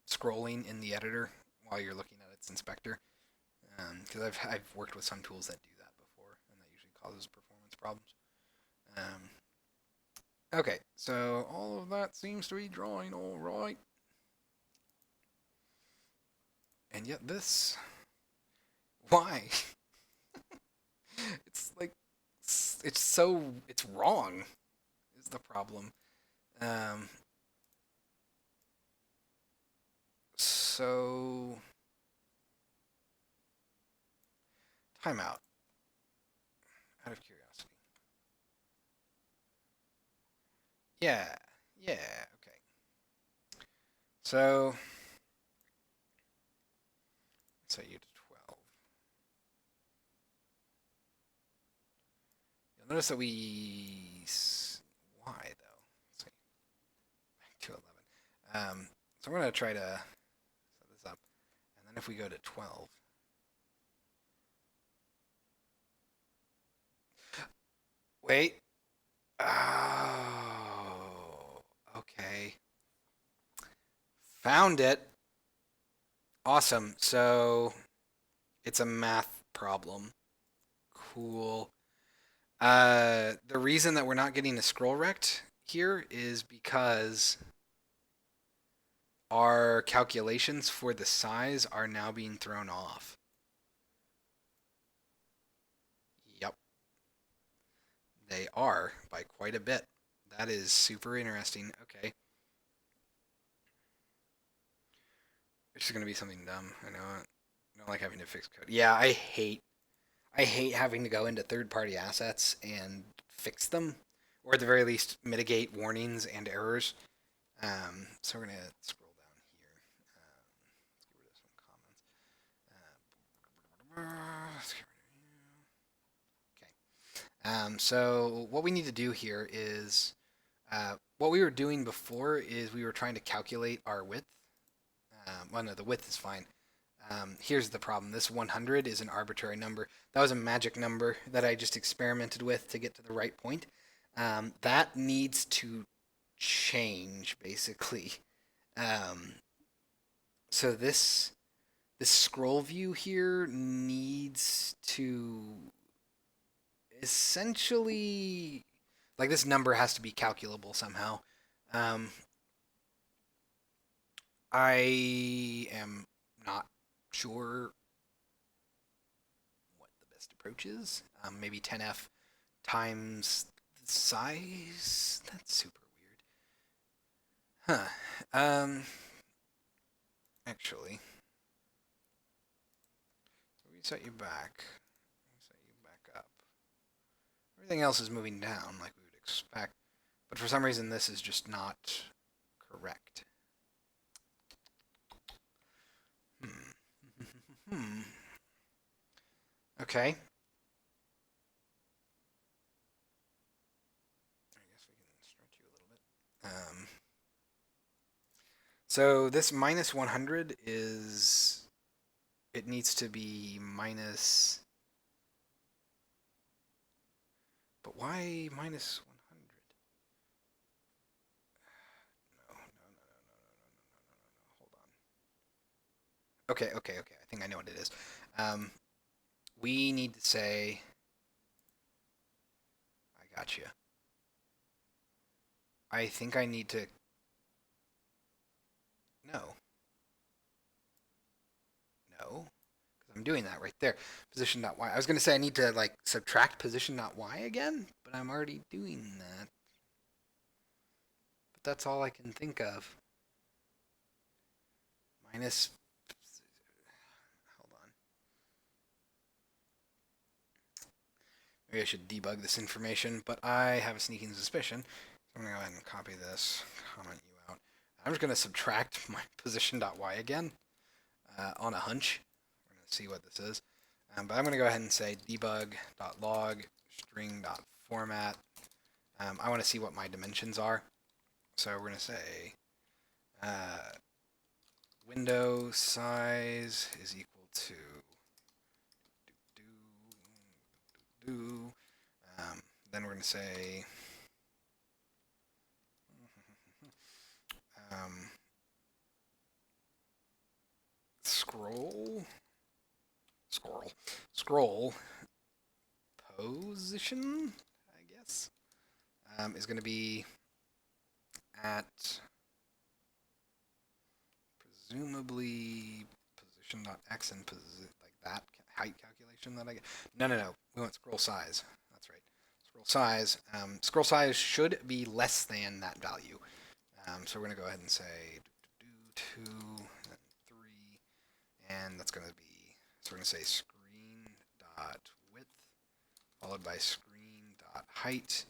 scrolling in the editor while you're looking at its inspector. Because I've worked with some tools that do that before, and that usually causes performance problems. Okay, so all of that seems to be drawing all right. And yet this, why? It's like, it's wrong is the problem. So, timeout, out of curiosity. Yeah, yeah, okay. So, set you to 12. You'll notice that why though? Let's see, back to 11. So we're going to try to set this up. And then if we go to 12, wait. Oh, okay. Found it. Awesome. So it's a math problem. Cool. The reason that we're not getting a scroll rect here is because our calculations for the size are now being thrown off. Yep. They are by quite a bit. That is super interesting. Okay. It's just going to be something dumb. I know it. I don't like having to fix code. Yeah, I hate having to go into third-party assets and fix them, or at the very least mitigate warnings and errors. So we're gonna scroll down here. Let's get rid of some comments. Okay. So what we need to do here is what we were doing before is we were trying to calculate our width. Well, no, the width is fine. Here's the problem. This 100 is an arbitrary number. That was a magic number that I just experimented with to get to the right point. That needs to change basically. Um, so this scroll view here needs to essentially, like, this number has to be calculable somehow. Um, I am not sure what the best approach is. Maybe 10f times the size. That's super weird. Huh. Actually, we set you back. Set you back up. Everything else is moving down like we would expect, but for some reason this is just not correct. Hmm. Okay. I guess we can stretch you a little bit. So this minus 100 is, it needs to be minus, but why minus 100? No, no, no, no, no, no, no, no, no, no, hold on. Okay, okay, okay. I think I know what it is. Um, we need to say, I got you. I think I need to, no, no, because I'm doing that right there. Position dot y. I was going to say I need to like subtract position dot y again, but I'm already doing that. But that's all I can think of. Minus, hold on. Maybe I should debug this information, but I have a sneaking suspicion. So I'm going to go ahead and copy this, comment you out. I'm just going to subtract my position.y again on a hunch. We're going to see what this is. But I'm going to go ahead and say debug.log string.format. I want to see what my dimensions are. So we're going to say window size is equal to then we're going to say scroll position, I guess, is going to be at presumably position.x and like that height calculation that I get. No, no, no. We want scroll size. That's right. Scroll size. Scroll size should be less than that value. So we're going to go ahead and say 2, then 3, and that's going to be, so we're going to say screen dot width followed by screen dot height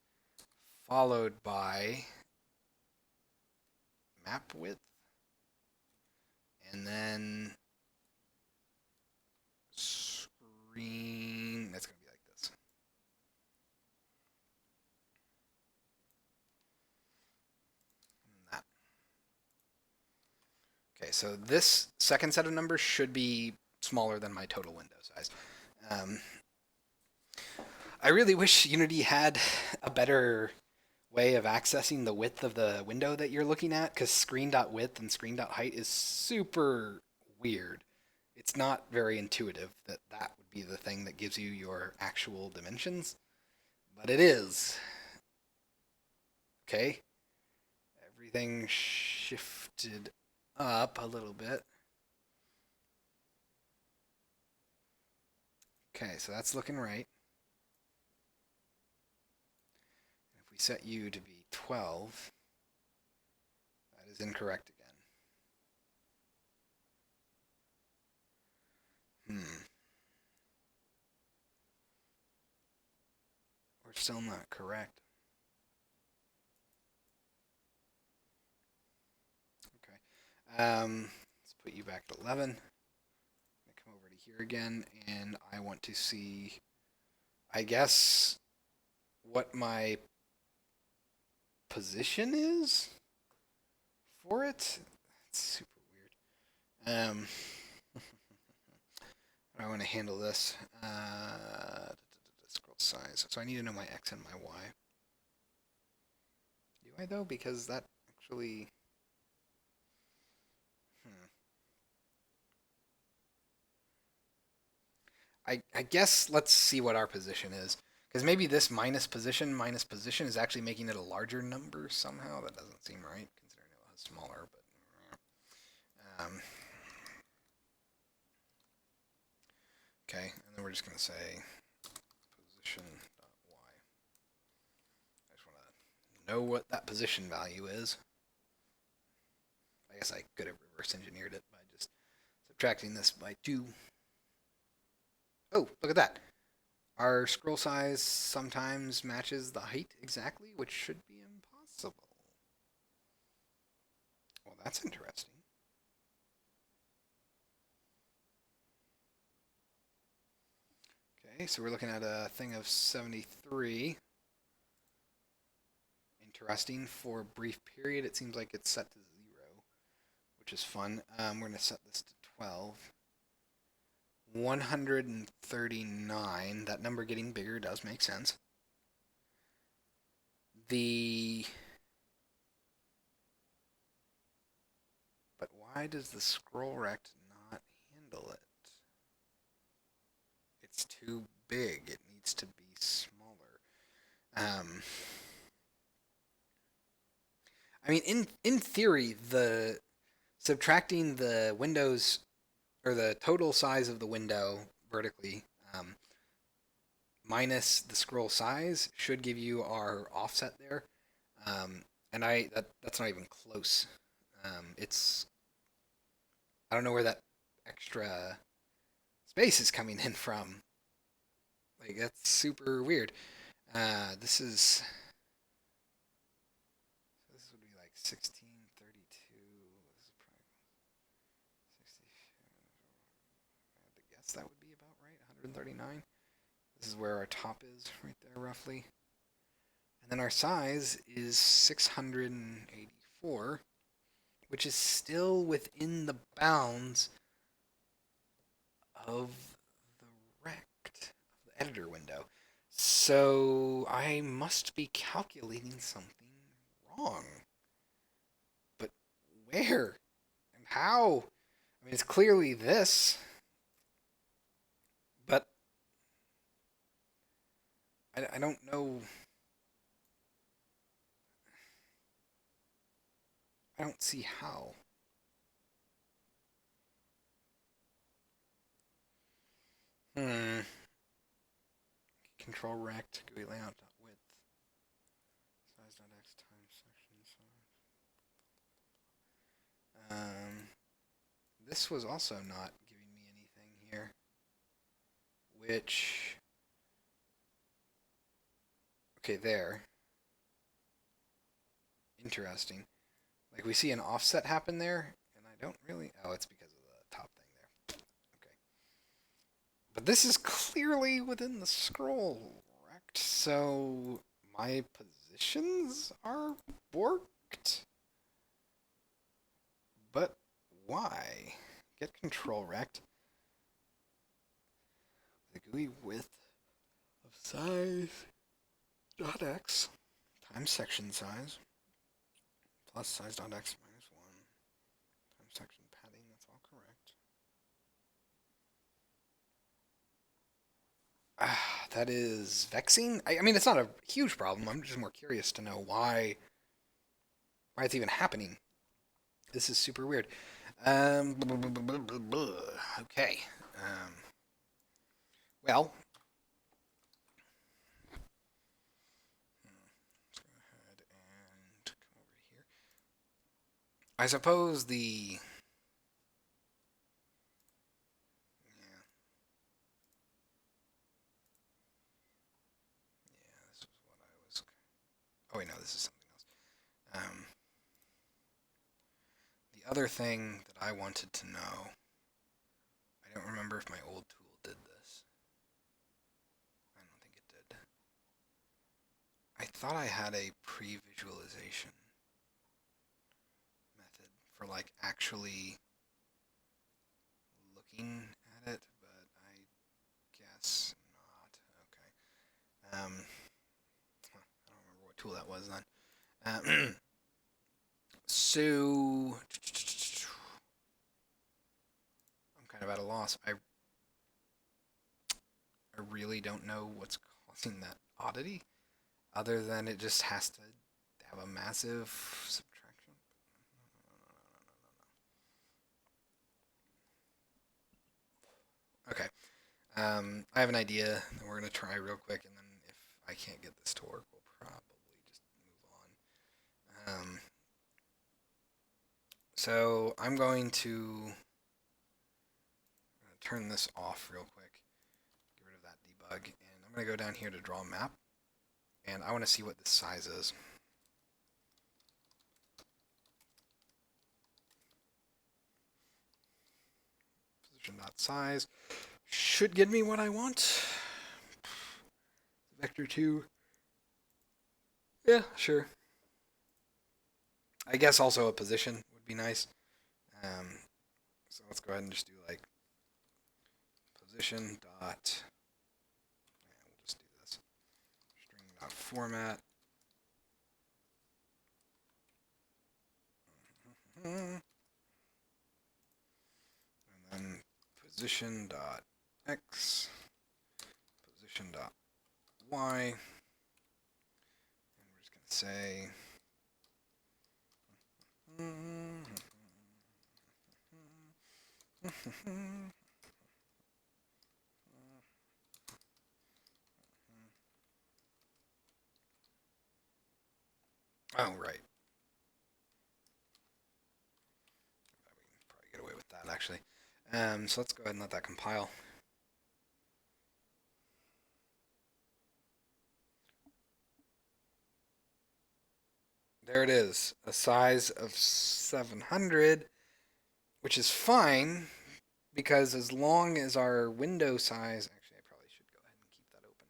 followed by map width and then screen, that's going to be like this. And that. Okay, so this second set of numbers should be smaller than my total window size. I really wish Unity had a better way of accessing the width of the window that you're looking at, because screen.width and screen.height is super weird. It's not very intuitive that that would be the thing that gives you your actual dimensions, but it is. Okay, everything shifted up a little bit. Okay, so that's looking right. If we set you to be 12, that is incorrect again. We're still not correct. Okay. Let's put you back at 11. Come over to here again, and I want to see, I guess, what my position is for it. It's super weird. I want to handle this. Scroll size. So I need to know my x and my y. Do I though? Because that actually... Hmm. I guess let's see what our position is. Because maybe this minus position is actually making it a larger number somehow. That doesn't seem right, considering it was smaller. But okay, and then we're just going to say position.y. I just want to know what that position value is. I guess I could have reverse engineered it by just subtracting this by 2. Oh, look at that. Our scroll size sometimes matches the height exactly, which should be impossible. Well, that's interesting. Okay, so we're looking at a thing of 73. Interesting. For a brief period, it seems like it's set to 0, which is fun. We're going to set this to 12. 139. That number getting bigger does make sense. But why does the scroll rect not handle it? It's too big. It needs to be smaller. I mean, in theory, the subtracting the windows or the total size of the window vertically minus the scroll size should give you our offset there. And that's not even close. It's I don't know where that extra space is coming in from. Like that's super weird. This would be like 1632. This is probably 60. I had to guess that would be about right. 139. This is where our top is right there roughly. And then our size is 684, which is still within the bounds of the rect, of the editor window. So I must be calculating something wrong. But where? And how? I mean, it's clearly this, but I don't know. I don't see how. Hmm. Control rect GUI layout width size.x times section size. This was also not giving me anything here, which okay there. Interesting. Like we see an offset happen there, and I don't really. Oh, it's because of the top thing there. Okay. But this is clearly within the scroll rect, so my positions are borked. But why? Get control rect. The GUI width of size dot x times section size plus size dot x minus 1 times section padding. That's all correct. That is vexing. I mean, it's not a huge problem. I'm just more curious to know why it's even happening. This is super weird. Okay. Well, let's go ahead and come over here. I suppose the this was what I was. Oh wait, no, this is something else. The other thing that I wanted to know, I don't remember if my old tool did this. I don't think it did. I thought I had a pre-visualization method for like actually looking at it, but I guess not. Okay. I don't remember what tool that was then. So I'm kind of at a loss. I really don't know what's causing that oddity, other than it just has to have a massive subtraction. Okay. I have an idea that we're gonna try real quick, and then if I can't get this to work, we'll probably just move on. So I'm going to turn this off real quick, get rid of that debug, and I'm gonna go down here to draw a map, and I want to see what this size is. Position.size should give me what I want. Vector 2. Yeah, sure. I guess also a position would be nice. Um, so let's go ahead and just do like position dot. Yeah, we'll just do this. String dot format. And then position dot x, position dot y, and we're just gonna say. Oh, right. We can probably get away with that, actually. So let's go ahead and let that compile. There it is, a size of 700, which is fine, because as long as our window size, actually I probably should go ahead and keep that open.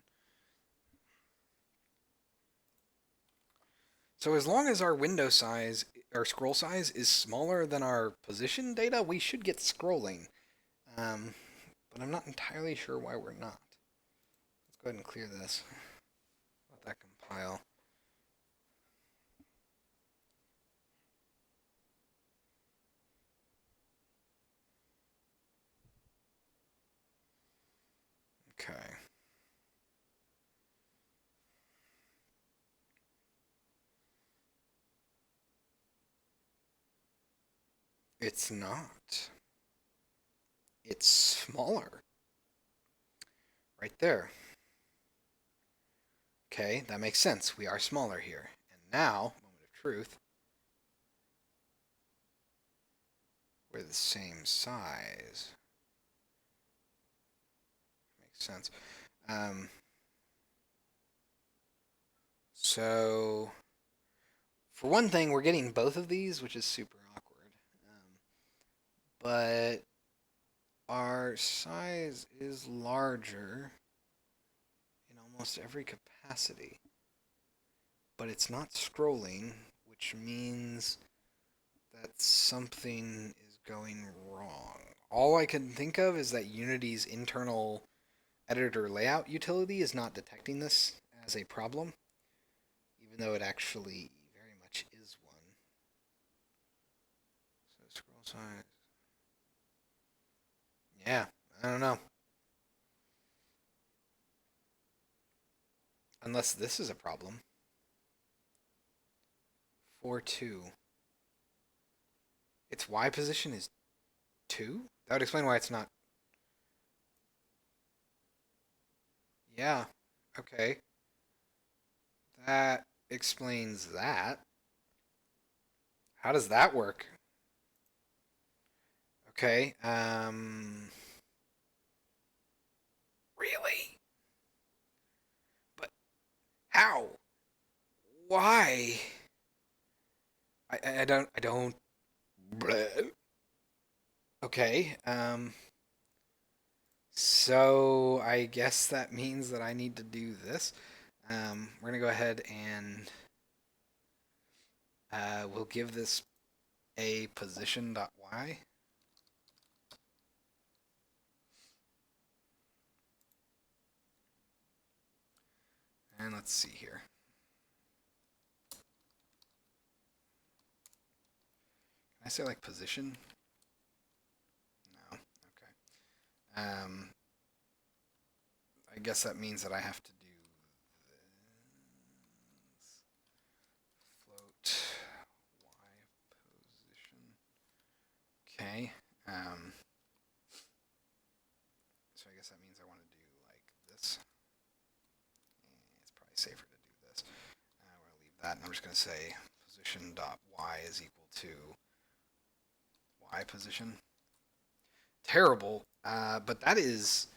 So as long as our window size, our scroll size is smaller than our position data, we should get scrolling. But I'm not entirely sure why we're not. Let's go ahead and clear this. Let that compile. Okay. It's not. It's smaller. Right there. Okay, that makes sense. We are smaller here. And now, moment of truth, we're the same size. Makes sense. So, for one thing, we're getting both of these, which is super awkward. But our size is larger in almost every capacity. But it's not scrolling, which means that something is going wrong. All I can think of is that Unity's internal editor layout utility is not detecting this as a problem, even though it actually very much is one. So scroll size. Yeah, I don't know. Unless this is a problem. 4-2. Its Y position is 2? That would explain why it's not. Yeah, okay. That explains that. How does that work? Okay, really? But how? Why? I don't. Bleh. Okay, so I guess that means that I need to do this. We're gonna go ahead and we'll give this a position.y. And let's see here. I say like position? No. Okay. I guess that means that I have to do this. Float y position. Okay. So I guess that means I want to do like this. It's probably safer to do this. I want to leave that, and I'm just going to say position dot y is equal to y position. Terrible, but that is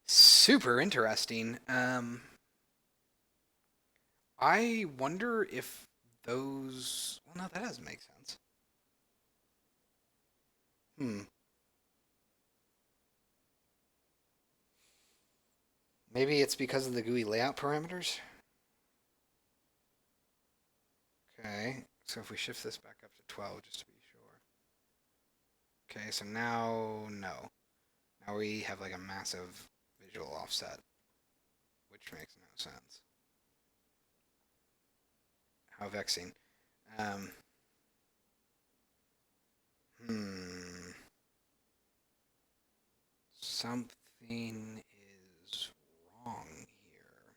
super interesting. I wonder if those. Well, no, that doesn't make sense. Hmm. Maybe it's because of the GUI layout parameters. Okay, so if we shift this back up to 12, just to be sure. Okay, so now, no. Now we have like a massive visual offset, which makes no sense. How vexing. Um, hmm. Something is wrong here.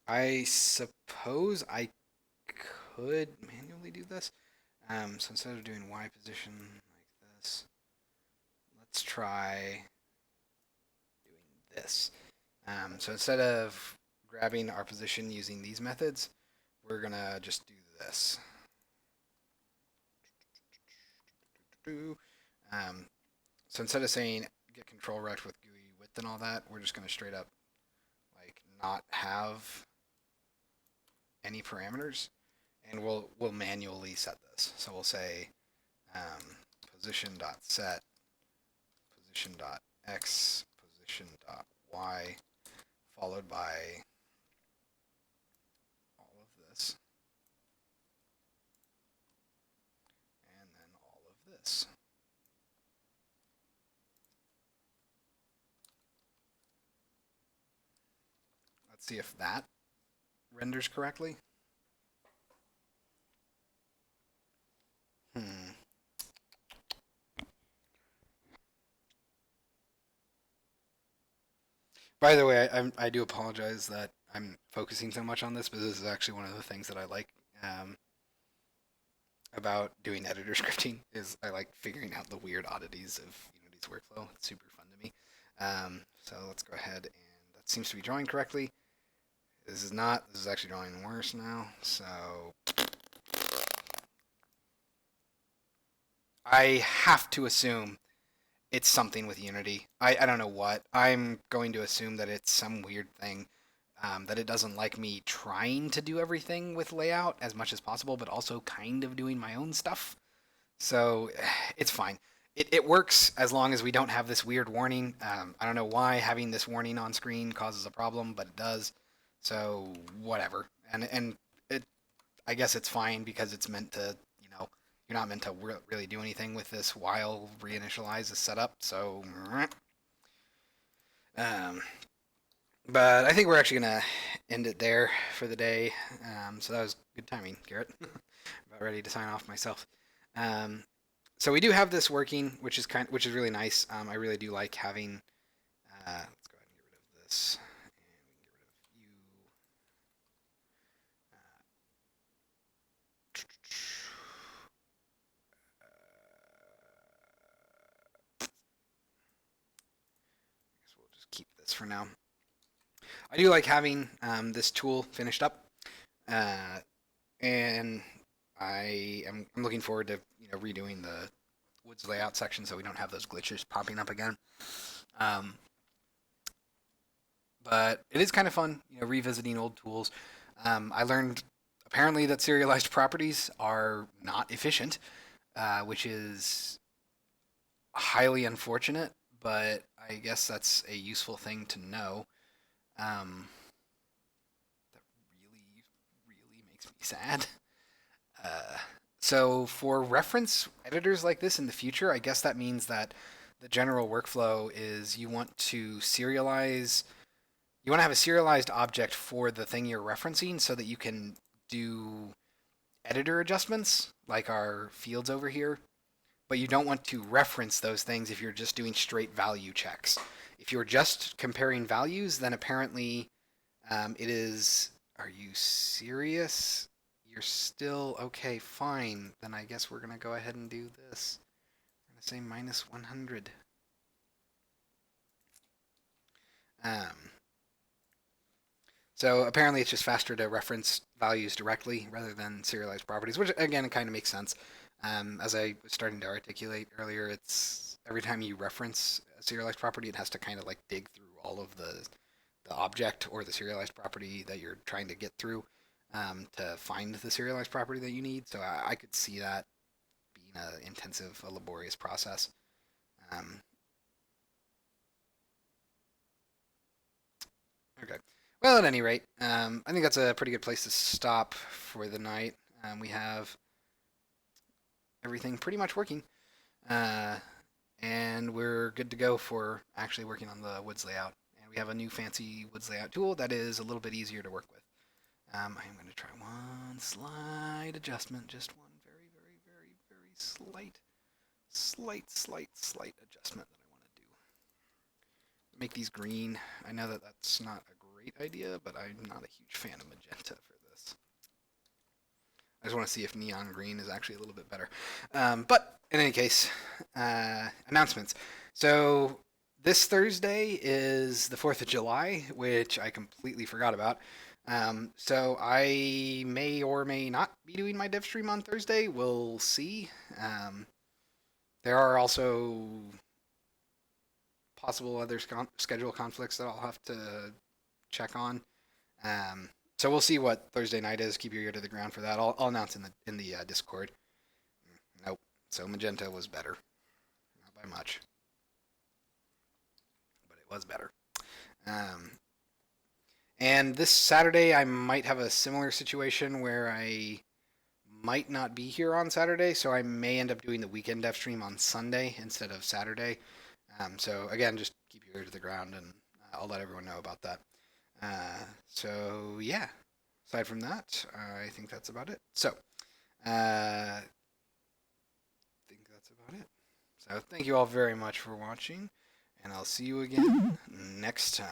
I suppose I could manually do this. So instead of doing Y position like this, let's try doing this. So instead of grabbing our position using these methods, we're gonna just do this. So instead of saying get control rect with GUI width and all that, we're just gonna straight up like not have any parameters, and we'll manually set this. So we'll say position dot set position dot x position dot y followed by all of this and then all of this. Let's see if that renders correctly. Hmm. By the way, I do apologize that I'm focusing so much on this, but this is actually one of the things that I like um, about doing editor scripting is I like figuring out the weird oddities of Unity's workflow. It's super fun to me. So let's go ahead, and that seems to be drawing correctly. This is not. This is actually drawing worse now. So I have to assume it's something with Unity. I don't know what. I'm going to assume that it's some weird thing. That it doesn't like me trying to do everything with layout as much as possible, but also kind of doing my own stuff. So it's fine. It works as long as we don't have this weird warning. I don't know why having this warning on screen causes a problem, but it does. So whatever. And it I guess it's fine because it's meant to, you're not meant to really do anything with this while reinitialize is set up. So, um, but I think we're actually gonna end it there for the day. So that was good timing, Garrett. About ready to sign off myself. Um, so we do have this working, which is really nice. I really do like having. Let's go ahead and get rid of this, and we can get rid of you. I guess we'll just keep this for now. I do like having this tool finished up, uh, and I'm looking forward to redoing the woods layout section so we don't have those glitches popping up again. Um, but it is kind of fun, revisiting old tools. I learned apparently that serialized properties are not efficient, which is highly unfortunate, but I guess that's a useful thing to know. Um, that really, really makes me sad. Uh, so for reference editors like this in the future, I guess that means that the general workflow is you want to serialize, you want to have a serialized object for the thing you're referencing so that you can do editor adjustments, like our fields over here, but you don't want to reference those things if you're just doing straight value checks. If you're just comparing values, then apparently it is. Are you serious? You're still okay, fine. Then I guess we're going to go ahead and do this. We're going to say minus 100. Um, so apparently it's just faster to reference values directly rather than serialized properties, which again kind of makes sense. As I was starting to articulate earlier, it's every time you reference a serialized property, it has to kind of like dig through all of the object or the serialized property that you're trying to get through to find the serialized property that you need. So I could see that being an intensive, a laborious process. Um, okay. Well, at any rate, I think that's a pretty good place to stop for the night. We have everything pretty much working. Uh, and we're good to go for actually working on the woods layout. And we have a new fancy woods layout tool that is a little bit easier to work with. I'm going to try one slight adjustment, just one very, very, very, very slight adjustment that I want to do. Make these green. I know that that's not a great idea, but I'm not a huge fan of magenta for this. I just want to see if neon green is actually a little bit better. But in any case, announcements. So this Thursday is the 4th of July, which I completely forgot about. So I may or may not be doing my Devstream on Thursday. We'll see. There are also possible other schedule conflicts that I'll have to check on. Um, so we'll see what Thursday night is. Keep your ear to the ground for that. I'll announce in the Discord. Nope. So magenta was better, not by much, but it was better. Um, and this Saturday I might have a similar situation where I might not be here on Saturday, so I may end up doing the weekend dev stream on Sunday instead of Saturday. So again, just keep your ear to the ground, and I'll let everyone know about that. So yeah, aside from that, I think that's about it. So I think that's about it. So thank you all very much for watching, and I'll see you again next time.